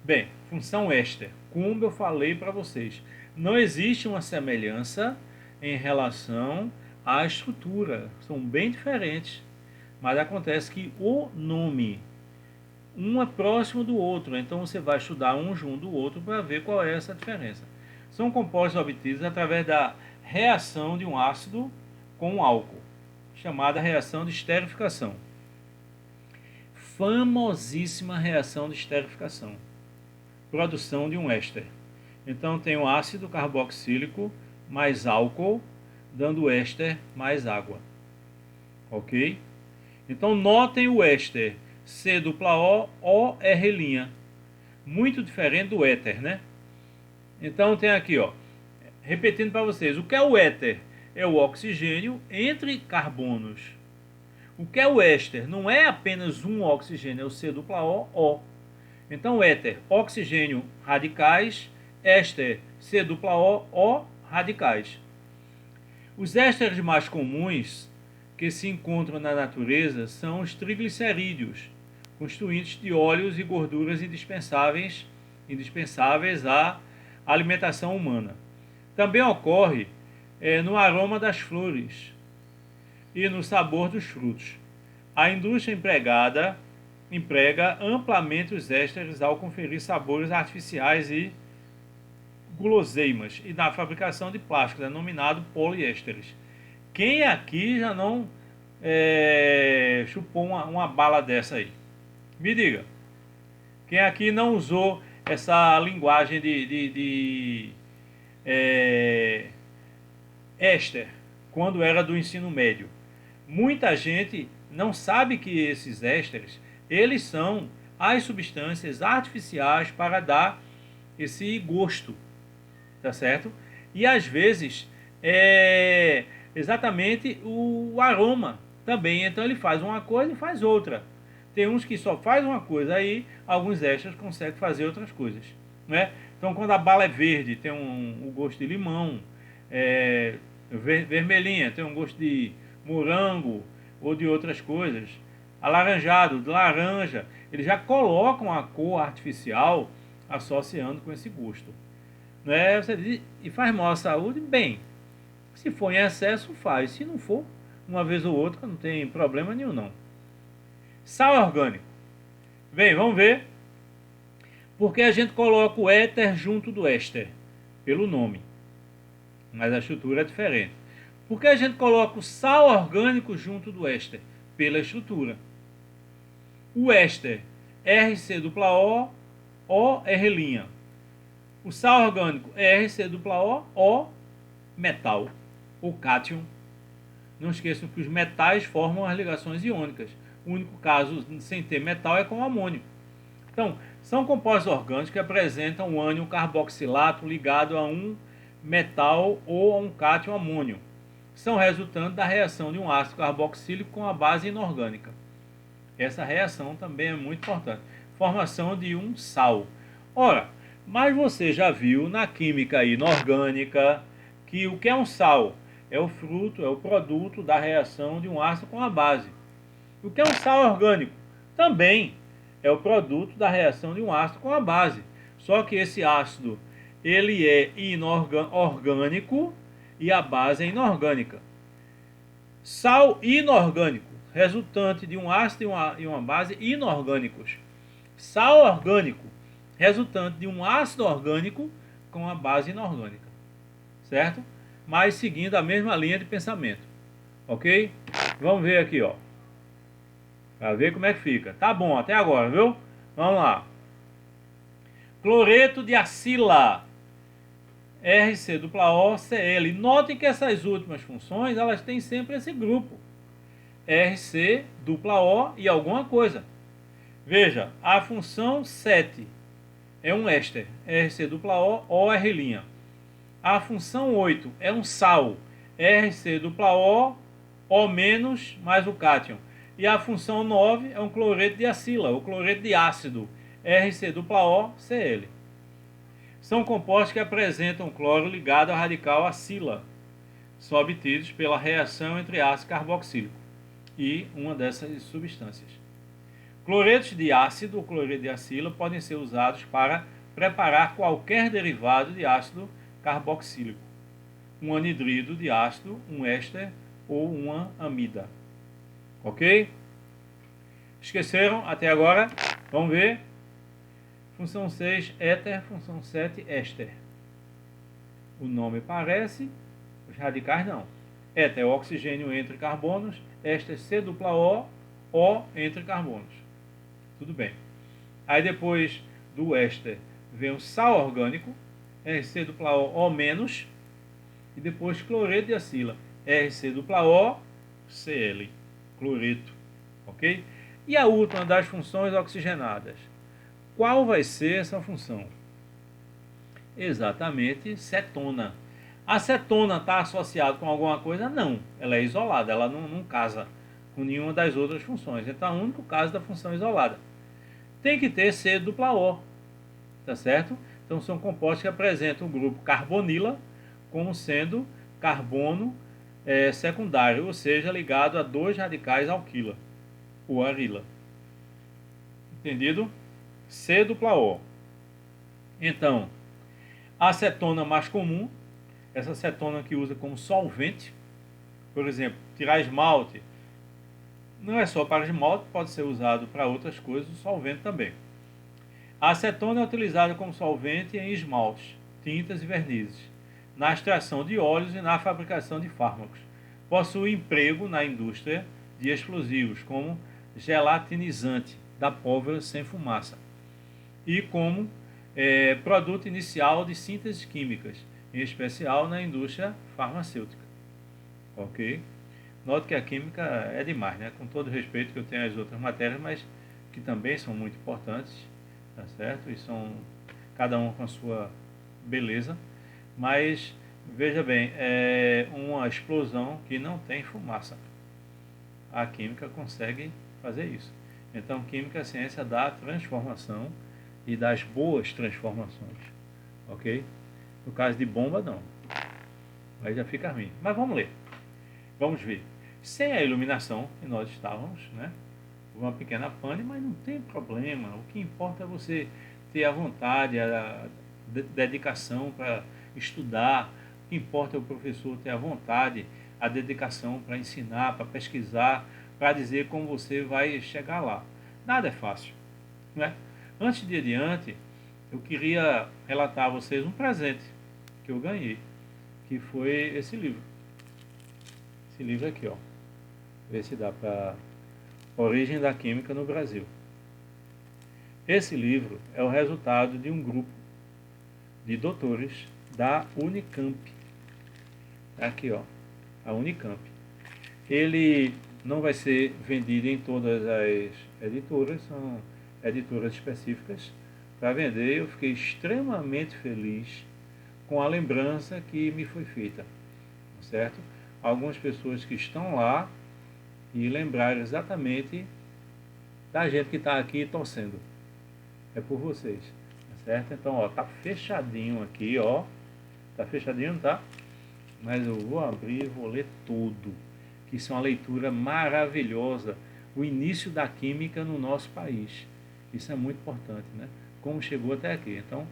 [SPEAKER 1] Bem, função éster. Como eu falei para vocês, não existe uma semelhança em relação à estrutura. São bem diferentes. Mas acontece que o nome, um é próximo do outro. Então você vai estudar um junto do outro para ver qual é essa diferença. São compostos obtidos através da reação de um ácido com um álcool, chamada reação de esterificação. Famosíssima reação de esterificação. Produção de um éster. Então tem o ácido carboxílico mais álcool, dando éster mais água. Ok? Então notem o éster C-O, O-R'. Muito diferente do éter, né? Então tem aqui, ó, repetindo para vocês, o que é o éter? É o oxigênio entre carbonos. O que é o éster? Não é apenas um oxigênio, é o C-O, O. Então, éter, oxigênio, radicais, éster, C-O, O, radicais. Os ésteres mais comuns que se encontram na natureza são os triglicerídeos, constituintes de óleos e gorduras indispensáveis à alimentação humana. Também ocorre no aroma das flores e no sabor dos frutos. A indústria emprega amplamente os ésteres ao conferir sabores artificiais e guloseimas e na fabricação de plástico, denominado poliésteres. Quem aqui já não chupou uma bala dessa aí? Me diga. Quem aqui não usou essa linguagem de éster quando era do ensino médio? Muita gente não sabe que esses ésteres, eles são as substâncias artificiais para dar esse gosto, tá certo? E às vezes exatamente o aroma também. Então ele faz uma coisa e faz outra. Tem uns que só faz uma coisa, aí alguns ésteres conseguem fazer outras coisas, né? Então quando a bala é verde, tem um gosto de limão, vermelhinha, tem um gosto de morango ou de outras coisas, alaranjado, de laranja. eles já colocam a cor artificial associando com esse gosto. Né? Você diz, e faz mal à saúde? Bem, se for em excesso, faz. Se não for, uma vez ou outra, não tem problema nenhum não. Sal orgânico. Bem, vamos ver. Porque a gente coloca o éter junto do éster? Pelo nome. Mas a estrutura é diferente. Por que a gente coloca o sal orgânico junto do éster? Pela estrutura. O éster, RC-O, OR'. O sal orgânico, RC-O, O, metal, ou cátion. Não esqueçam que os metais formam as ligações iônicas. O único caso sem ter metal é com o amônio. Então, são compostos orgânicos que apresentam um ânion carboxilato ligado a um metal ou a um cátion amônio. São resultantes da reação de um ácido carboxílico com a base inorgânica. Essa reação também é muito importante. Formação de um sal. Ora, mas você já viu na química inorgânica que o que é um sal? É o fruto, é o produto da reação de um ácido com a base. O que é um sal orgânico? Também é o produto da reação de um ácido com a base. Só que esse ácido, ele é orgânico e a base é inorgânica. Sal inorgânico, resultante de um ácido e uma base inorgânicos. Sal orgânico, resultante de um ácido orgânico com a base inorgânica. Certo? Mas seguindo a mesma linha de pensamento. Ok? Vamos ver aqui, ó. Para ver como é que fica. Tá bom, até agora, viu? Vamos lá. Cloreto de acila. RC-OCl. Notem que essas últimas funções, elas têm sempre esse grupo. RC-O e alguma coisa. Veja, a função 7 é um éster. RC-O, OR'. A função 8 é um sal. RC-O, O- mais o cátion. E a função 9 é um cloreto de acila, ou cloreto de ácido, RC-OCl. São compostos que apresentam cloro ligado ao radical acila. São obtidos pela reação entre ácido carboxílico e uma dessas substâncias. Cloretos de ácido ou cloreto de acila podem ser usados para preparar qualquer derivado de ácido carboxílico, um anidrido de ácido, um éster ou uma amida. Ok? Esqueceram até agora? Vamos ver. Função 6, éter. Função 7, éster. O nome parece, os radicais não. Éter é oxigênio entre carbonos, éster C-O, O entre carbonos. Tudo bem. Aí depois do éster vem o sal orgânico, RC-O, O-, e depois cloreto de acila, RC-O, Cl, cloreto, ok? E a última das funções oxigenadas. Qual vai ser essa função? Exatamente, cetona. A cetona está associada com alguma coisa? Não, ela é isolada, ela não casa com nenhuma das outras funções. Então é o único caso da função isolada. Tem que ter C-O, tá certo? Então são compostos que apresentam o grupo carbonila como sendo carbono secundário, ou seja, ligado a dois radicais alquila, ou arila. Entendido? C-O. Então, a acetona mais comum, essa acetona que usa como solvente, por exemplo, tirar esmalte, não é só para esmalte, pode ser usado para outras coisas, o solvente também. A acetona é utilizada como solvente em esmaltes, tintas e vernizes, na extração de óleos e na fabricação de fármacos. Possui emprego na indústria de explosivos, como gelatinizante da pólvora sem fumaça, e como produto inicial de sínteses químicas, em especial na indústria farmacêutica. Ok? Note que a química é demais, né? Com todo o respeito que eu tenho às outras matérias, mas que também são muito importantes, tá certo? E são cada um com a sua beleza, mas veja bem, é uma explosão que não tem fumaça. A química consegue fazer isso. Então, química é a ciência da transformação e das boas transformações, ok? No caso de bomba, não. Aí já fica ruim. Mas vamos ler. Vamos ver. Sem a iluminação que nós estávamos, né? uma pequena pane, mas não tem problema. O que importa é você ter a vontade, a dedicação para estudar. O que importa é o professor ter a vontade, a dedicação para ensinar, para pesquisar, para dizer como você vai chegar lá. Nada é fácil, né? Antes de adiante, eu queria relatar a vocês um presente que eu ganhei, que foi esse livro. Esse livro aqui, ó. Ver se dá para Origem da Química no Brasil. Esse livro é o resultado de um grupo de doutores da Unicamp. Aqui, ó, a Unicamp. Ele não vai ser vendido em todas as editoras, são editoras específicas para vender. Eu fiquei extremamente feliz com a lembrança que me foi feita, certo? Algumas pessoas que estão lá e lembraram exatamente da gente que está aqui torcendo. É por vocês, tá certo? Então, ó, tá fechadinho aqui, ó. Tá fechadinho, tá? Mas eu vou abrir e vou ler tudo. Que isso é uma leitura maravilhosa. O início da química no nosso país. Isso é muito importante, né? Como chegou até aqui. Então,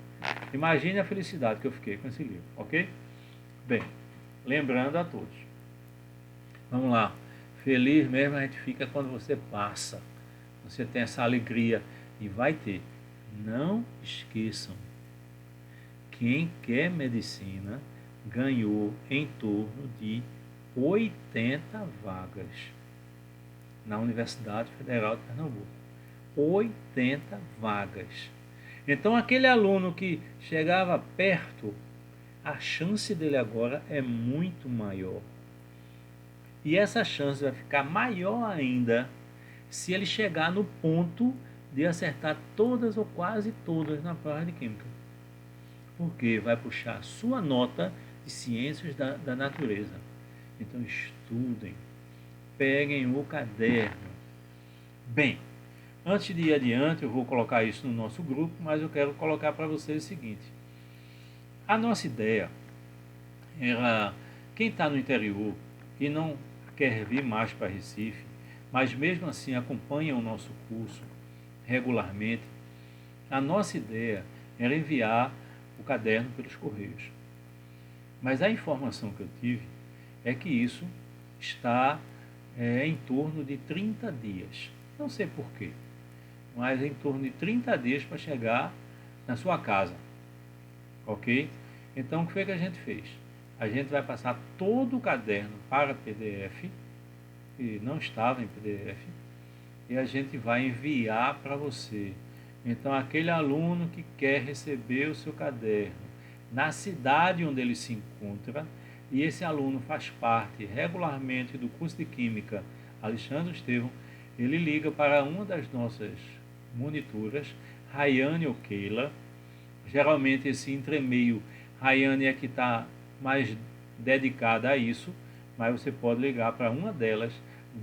[SPEAKER 1] imagine a felicidade que eu fiquei com esse livro, ok? Bem, lembrando a todos. Vamos lá. Feliz mesmo a gente fica quando você passa. Você tem essa alegria e vai ter. Não esqueçam, quem quer medicina ganhou em torno de 80 vagas na Universidade Federal de Pernambuco. 80 vagas. Então aquele aluno que chegava perto, a chance dele agora é muito maior. E essa chance vai ficar maior ainda se ele chegar no ponto de acertar todas ou quase todas na prova de Química. Porque vai puxar a sua nota de Ciências da Natureza. Então estudem, peguem o caderno. Bem, antes de ir adiante, eu vou colocar isso no nosso grupo, mas eu quero colocar para vocês o seguinte. A nossa ideia era, quem está no interior e não quer vir mais para Recife, mas mesmo assim acompanha o nosso curso regularmente, a nossa ideia era enviar o caderno pelos correios. Mas a informação que eu tive é que isso está em torno de 30 dias. Não sei porquê, mas em torno de 30 dias para chegar na sua casa. Ok? Então o que foi que a gente fez? A gente vai passar todo o caderno para PDF, que não estava em PDF, e a gente vai enviar para você. Então aquele aluno que quer receber o seu caderno na cidade onde ele se encontra, e esse aluno faz parte regularmente do curso de Química Alexandre Estevão, ele liga para uma das nossas monitoras, Rayane ou Keila. Geralmente esse entremeio, Rayane é que está mais dedicada a isso, mas você pode ligar para uma delas,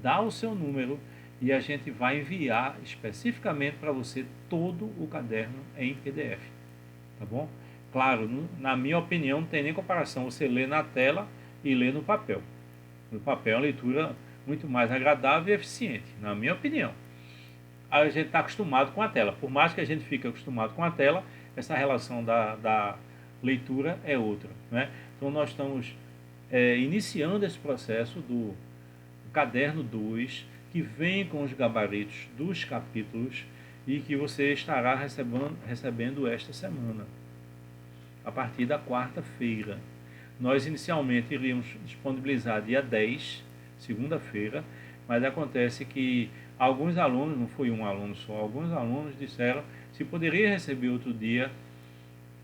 [SPEAKER 1] dar o seu número e a gente vai enviar especificamente para você todo o caderno em PDF, tá bom? Claro, na minha opinião não tem nem comparação você ler na tela e ler no papel. No papel é uma leitura muito mais agradável e eficiente, na minha opinião. A gente está acostumado com a tela, por mais que a gente fique acostumado com a tela, essa relação da leitura é outra, né? Então nós estamos iniciando esse processo do caderno 2, que vem com os gabaritos dos capítulos e que você estará recebendo esta semana, a partir da quarta-feira. Nós inicialmente iríamos disponibilizar dia 10, segunda-feira, mas acontece que alguns alunos, não foi um aluno só, alguns alunos disseram se poderia receber outro dia,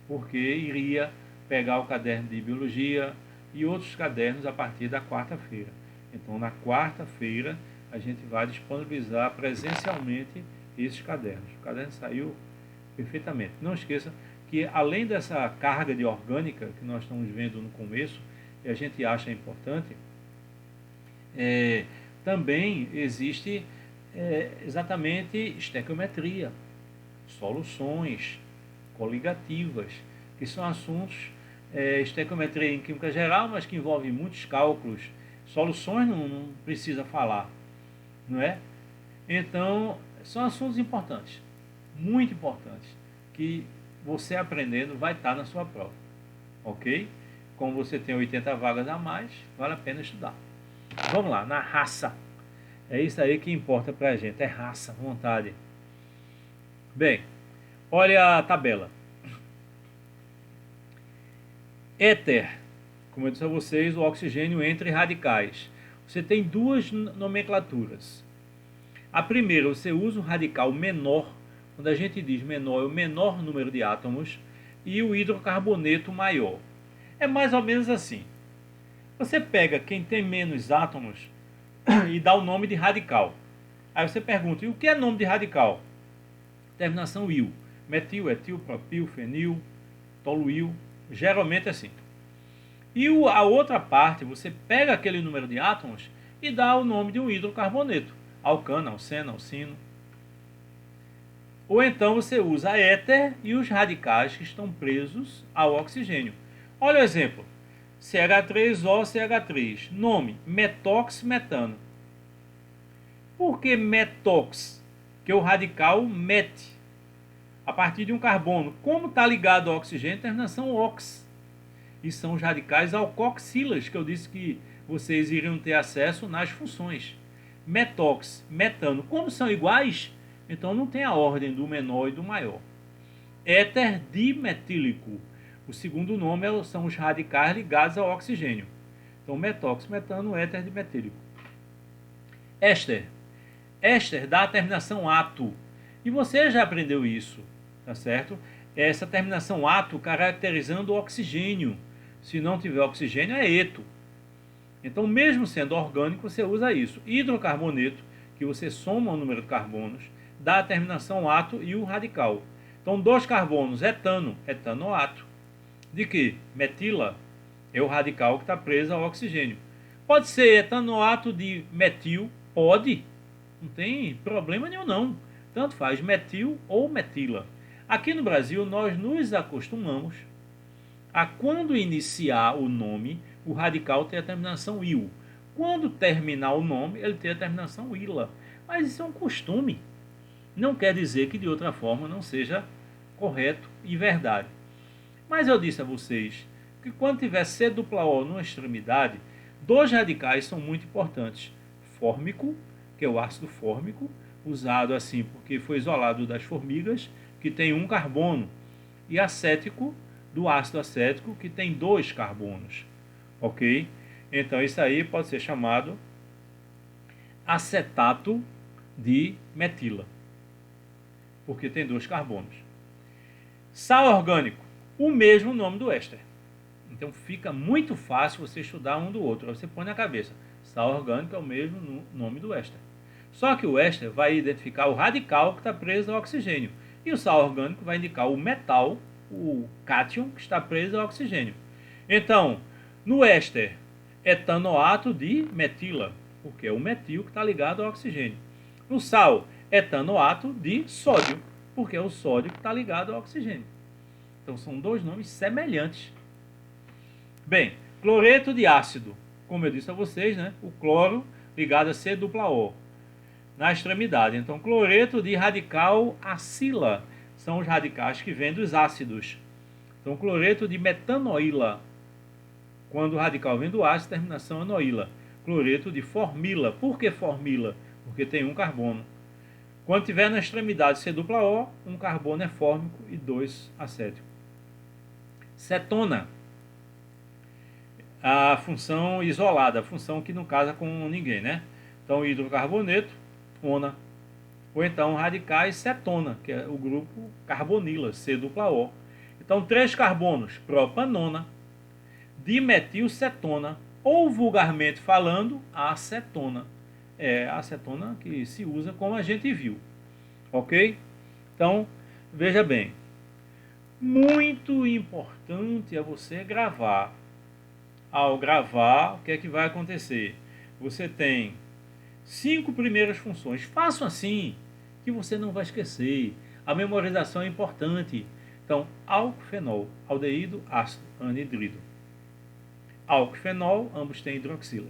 [SPEAKER 1] porque iria pegar o caderno de biologia e outros cadernos a partir da quarta-feira. Então, na quarta-feira, a gente vai disponibilizar presencialmente esses cadernos. O caderno saiu perfeitamente. Não esqueça que, além dessa carga de orgânica que nós estamos vendo no começo, e a gente acha importante, também existe exatamente estequiometria, soluções coligativas, que são assuntos, estequiometria em química geral, mas que envolvem muitos cálculos. Soluções não precisa falar, não é? Então, são assuntos importantes, muito importantes, que você aprendendo vai estar na sua prova, ok? Como você tem 80 vagas a mais, vale a pena estudar. Vamos lá, na raça. É isso aí que importa pra gente, é raça, vontade. Bem, olha a tabela. Éter, como eu disse a vocês, o oxigênio entre radicais. Você tem duas nomenclaturas. A primeira, você usa o radical menor, quando a gente diz menor, é o menor número de átomos, e o hidrocarboneto maior. É mais ou menos assim. Você pega quem tem menos átomos e dá o nome de radical. Aí você pergunta, e o que é nome de radical? Terminação il. Metil, etil, propil, fenil, toluil. Geralmente é assim. E a outra parte, você pega aquele número de átomos e dá o nome de um hidrocarboneto. Alcano, alceno, alcino. Ou então você usa éter e os radicais que estão presos ao oxigênio. Olha o exemplo. CH3O, CH3. Nome, metox metano. Por que metox? Que o radical mete a partir de um carbono. Como está ligado ao oxigênio, terminação ox. E são os radicais alcoxilas que eu disse que vocês iriam ter acesso nas funções. Metox, metano. Como são iguais, então não tem a ordem do menor e do maior. Éter dimetílico. O segundo nome são os radicais ligados ao oxigênio. Então, metox, metano, éter dimetílico. Éster. Éster dá a terminação ato. E você já aprendeu isso, tá certo? Essa terminação ato caracterizando o oxigênio. Se não tiver oxigênio, é eto. Então, mesmo sendo orgânico, você usa isso. Hidrocarboneto, que você soma o número de carbonos, dá a terminação ato e o radical. Então, dois carbonos, etano, etanoato. De que? Metila é o radical que está preso ao oxigênio. Pode ser etanoato de metil? Pode. Não tem problema nenhum, não. Tanto faz metil ou metila. Aqui no Brasil, nós nos acostumamos a, quando iniciar o nome, o radical ter a terminação il. Quando terminar o nome, ele tem a terminação ila. Mas isso é um costume. Não quer dizer que de outra forma não seja correto e verdade. Mas eu disse a vocês que quando tiver C-O numa extremidade, dois radicais são muito importantes. Fórmico, que é o ácido fórmico, usado assim porque foi isolado das formigas, que tem um carbono, e acético, do ácido acético, que tem dois carbonos. Ok? Então isso aí pode ser chamado acetato de metila, porque tem dois carbonos. Sal orgânico, o mesmo nome do éster. Então fica muito fácil você estudar um do outro. Aí você põe na cabeça, sal orgânico é o mesmo nome do éster. Só que o éster vai identificar o radical que está preso ao oxigênio. E o sal orgânico vai indicar o metal, o cátion, que está preso ao oxigênio. Então, no éster, etanoato de metila, porque é o metil que está ligado ao oxigênio. No sal, etanoato de sódio, porque é o sódio que está ligado ao oxigênio. Então são dois nomes semelhantes. Bem, cloreto de ácido, como eu disse a vocês, né? O cloro ligado a C-O na extremidade. Então, cloreto de radical acila são os radicais que vêm dos ácidos. Então, cloreto de metanoíla, quando o radical vem do ácido, terminação anoíla. Cloreto de formila. Por que formila? Porque tem um carbono. Quando tiver na extremidade C-O, um carbono é fórmico e dois acético. Cetona, a função isolada, a função que não casa com ninguém, né? Então, hidrocarboneto, ona. Ou então radicais cetona, que é o grupo carbonila, C-O. Então, três carbonos, propanona, dimetilcetona, ou vulgarmente falando, acetona. É a acetona que se usa como a gente viu. Ok? Então, veja bem. Muito importante é você gravar. Ao gravar, o que é que vai acontecer? Você tem 5 primeiras funções. Façam assim, que você não vai esquecer. A memorização é importante. Então, álcool-fenol, aldeído, ácido, anidrido. Álcool e fenol, ambos têm hidroxila.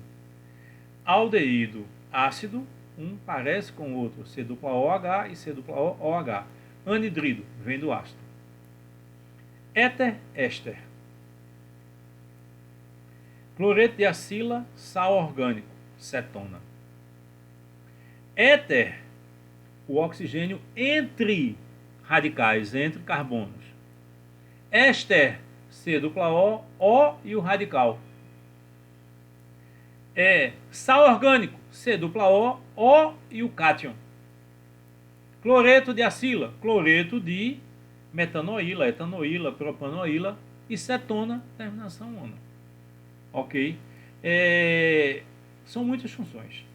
[SPEAKER 1] Aldeído, ácido, Um parece com o outro, C-OH e C-OH. Anidrido, vem do ácido. Éter, éster. Cloreto de acila, sal orgânico, cetona. Éter, o oxigênio entre radicais, entre carbonos. Éster, C-O, O e o radical. Sal orgânico, C-O, O e o cátion. Cloreto de acila, cloreto de metanoíla, etanoíla, propanoíla e cetona, terminação ona. Ok? São muitas funções.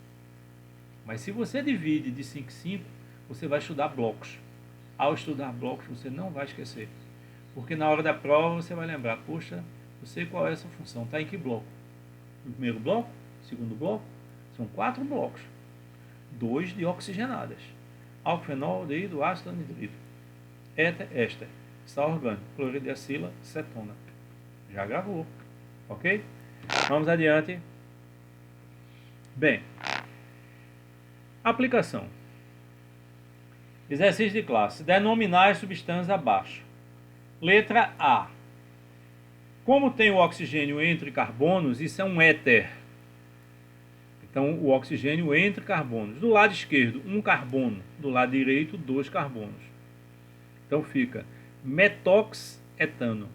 [SPEAKER 1] Mas se você divide de 5 em 5, você vai estudar blocos. Ao estudar blocos, você não vai esquecer. Porque na hora da prova você vai lembrar, poxa, eu sei qual é essa função, está em que bloco? No primeiro bloco, segundo bloco, são 4 blocos. 2 de oxigenadas. Alfenol, aldeído, ácido, anidrido. Éter, éster. Sal orgânico, cloreto de acila, cetona. Já gravou. Ok? Vamos adiante. Bem, aplicação. Exercício de classe. Denominar as substâncias abaixo. Letra A. Como tem o oxigênio entre carbonos, isso é um éter. Então, o oxigênio entre carbonos. Do lado esquerdo, um carbono. Do lado direito, 2 carbonos. Então, fica metox-etano.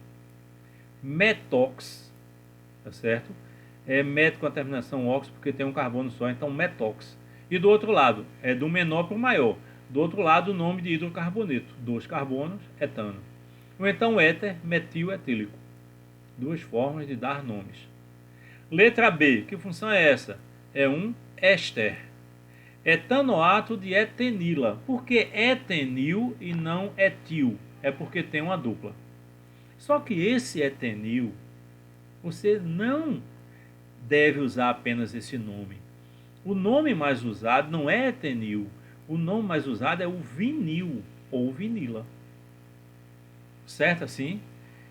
[SPEAKER 1] Metox, tá certo? É met com a terminação ox, porque tem um carbono só, então metox. E do outro lado, é do menor para o maior. Do outro lado, o nome de hidrocarboneto. 2 carbonos, etano. Ou então éter metil-etílico. 2 formas de dar nomes. Letra B, que função é essa? É um éster. Etanoato de etenila. Por que etenil e não etil? É porque tem uma dupla. Só que esse etenil, você não deve usar apenas esse nome. O nome mais usado não é etenil. O nome mais usado é o vinil ou vinila. Certo assim?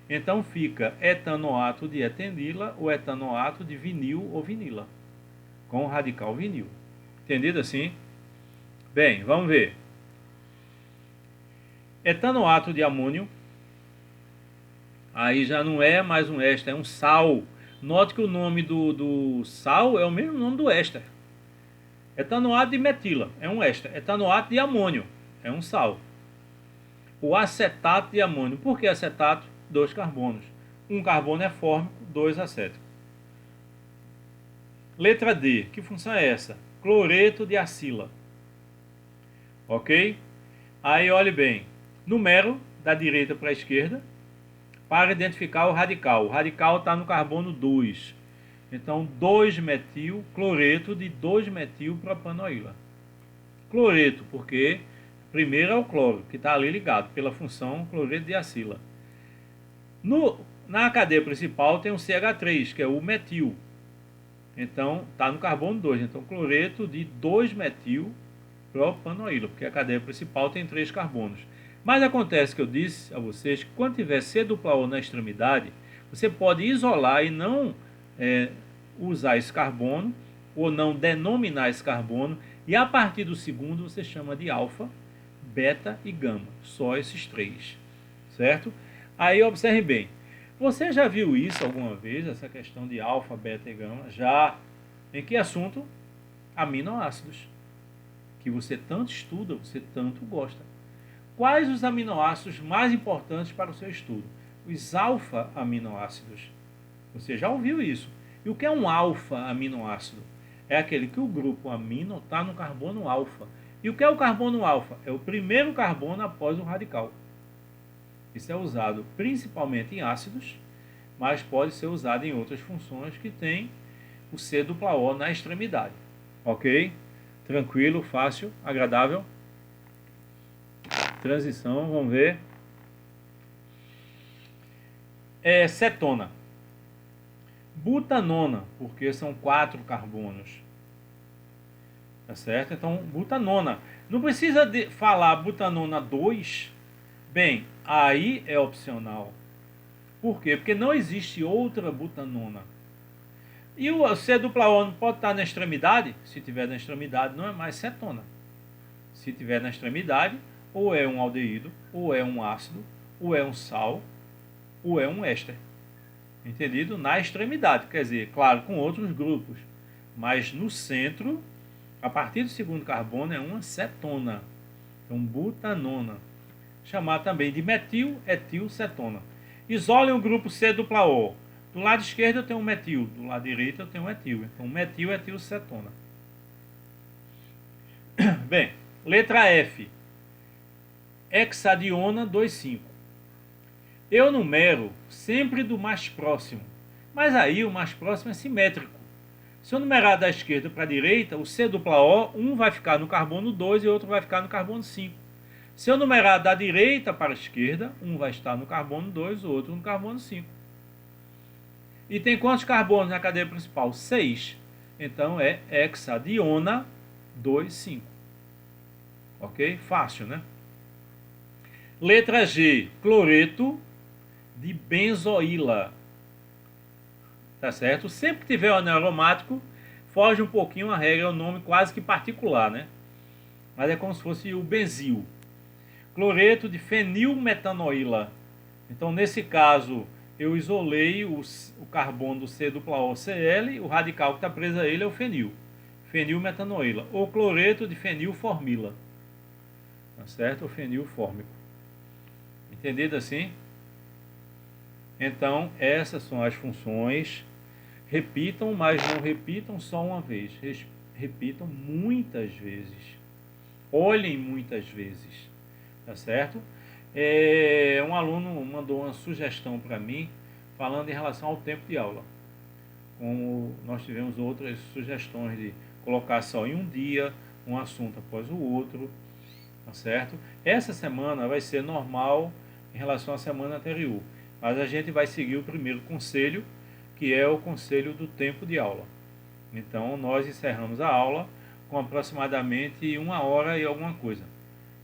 [SPEAKER 1] Então fica etanoato de etenila ou etanoato de vinil ou vinila, com o radical vinil. Entendido assim? Bem, vamos ver. Etanoato de amônio. Aí já não é mais um éster, é um sal. Note que o nome do sal é o mesmo nome do éster. Etanoato de metila é um éster. Etanoato de amônio é um sal. O acetato de amônio. Por que acetato? 2 carbonos. Um carbono é fórmico, 2 acético. Letra D. Que função é essa? Cloreto de acila. Ok? Aí olhe bem. Numero da direita para a esquerda para identificar o radical. O radical está no carbono 2. Então, 2-metil, cloreto de 2-metil-propanoíla. Cloreto, porque primeiro é o cloro, que está ali ligado pela função cloreto de acila. Na cadeia principal tem o CH3, que é o metil. Então, está no carbono 2. Então, cloreto de 2-metil-propanoíla, porque a cadeia principal tem 3 carbonos. Mas acontece que eu disse a vocês que quando tiver C-O na extremidade, você pode isolar e não usar esse carbono, ou não denominar esse carbono, e a partir do segundo você chama de alfa, beta e gama. Só esses 3. Certo? Aí observe bem. Você já viu isso alguma vez, essa questão de alfa, beta e gama? Já. Em que assunto? Aminoácidos. Que você tanto estuda, você tanto gosta. Quais os aminoácidos mais importantes para o seu estudo? Os alfa-aminoácidos. Você já ouviu isso. E o que é um alfa-aminoácido? É aquele que o grupo amino está no carbono alfa. E o que é o carbono alfa? É o primeiro carbono após o radical. Isso é usado principalmente em ácidos, mas pode ser usado em outras funções que tem o C-O na extremidade. Ok? Tranquilo, fácil, agradável. Transição, vamos ver. Cetona. Butanona, porque são 4 carbonos. Tá certo? Então, butanona. Não precisa falar butanona 2. Bem, aí é opcional. Por quê? Porque não existe outra butanona. E o C-O não pode estar na extremidade? Se tiver na extremidade, não é mais cetona. Se tiver na extremidade, ou é um aldeído, ou é um ácido, ou é um sal, ou é um éster. Entendido? Na extremidade, quer dizer, claro, com outros grupos. Mas no centro, a partir do segundo carbono, é uma cetona. É um butanona. Chamado também de metil-etilcetona. Isolem o grupo C-O. Do lado esquerdo eu tenho um metil, do lado direito eu tenho um etil. Então, metil-etilcetona. Bem, letra F. Hexadiona 2,5. Eu numero sempre do mais próximo, mas aí o mais próximo é simétrico. Se eu numerar da esquerda para a direita, o C-O, um vai ficar no carbono 2 e outro vai ficar no carbono 5. Se eu numerar da direita para a esquerda, um vai estar no carbono 2 e o outro no carbono 5. E tem quantos carbonos na cadeia principal? 6. Então é hexadiona 2,5. Ok? Fácil, né? Letra G, cloreto de benzoíla. Tá certo? Sempre que tiver o anel aromático, foge um pouquinho a regra, é um nome quase que particular, né? Mas é como se fosse o benzil. Cloreto de fenilmetanoíla. Então, nesse caso, eu isolei o carbono do C-OCl, o radical que está preso a ele é o fenil. Fenilmetanoíla. Ou cloreto de fenilformila. Tá certo? Ou fenilfórmico. Entendido assim? Então, essas são as funções. Repitam, mas não repitam só uma vez. Repitam muitas vezes. Olhem muitas vezes. Tá certo? Um aluno mandou uma sugestão para mim, falando em relação ao tempo de aula. Como nós tivemos outras sugestões de colocar só em um dia, um assunto após o outro. Tá certo? Essa semana vai ser normal em relação à semana anterior. Mas a gente vai seguir o primeiro conselho, que é o conselho do tempo de aula. Então, nós encerramos a aula com aproximadamente 1 hora e alguma coisa.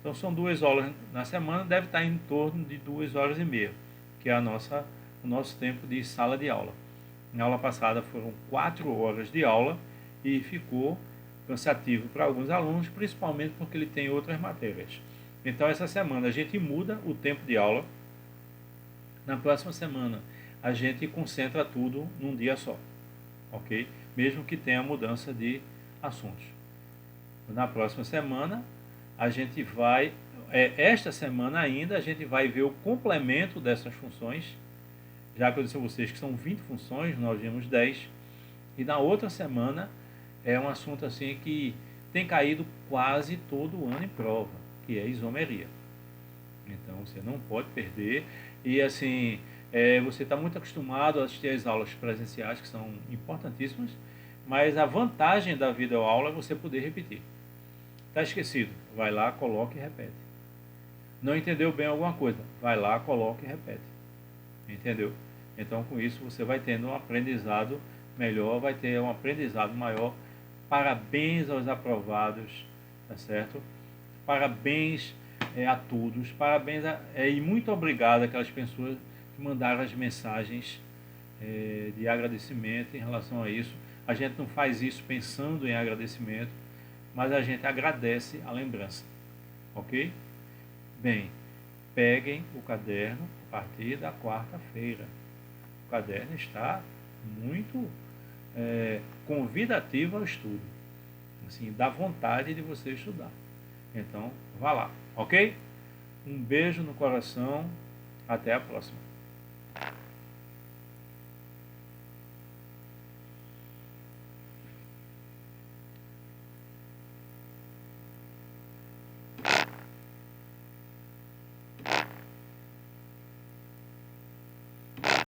[SPEAKER 1] Então, são 2 aulas na semana, deve estar em torno de 2 horas e meia, que é o nosso tempo de sala de aula. Na aula passada foram 4 horas de aula e ficou cansativo para alguns alunos, principalmente porque ele tem outras matérias. Então, essa semana a gente muda o tempo de aula. Na próxima semana, a gente concentra tudo num dia só, ok? Mesmo que tenha mudança de assuntos. Na próxima semana, a gente vai, esta semana ainda, a gente vai ver o complemento dessas funções, já que eu disse a vocês que são 20 funções, nós vimos 10, e na outra semana é um assunto assim que tem caído quase todo ano em prova, que é isomeria. Então você não pode perder. E assim, você está muito acostumado a assistir às aulas presenciais, que são importantíssimas, mas a vantagem da videoaula é você poder repetir. Está esquecido? Vai lá, coloca e repete. Não entendeu bem alguma coisa? Vai lá, coloca e repete. Entendeu? Então, com isso, você vai tendo um aprendizado melhor, vai ter um aprendizado maior. Parabéns aos aprovados, tá certo? Parabéns a todos, parabéns e muito obrigado àquelas pessoas que mandaram as mensagens de agradecimento em relação a isso. A gente não faz isso pensando em agradecimento, mas a gente agradece a lembrança, ok? Bem, peguem o caderno a partir da quarta-feira. O caderno está muito convidativo ao estudo, assim, dá vontade de você estudar. Então, vá lá, ok? Um beijo no coração, até a próxima.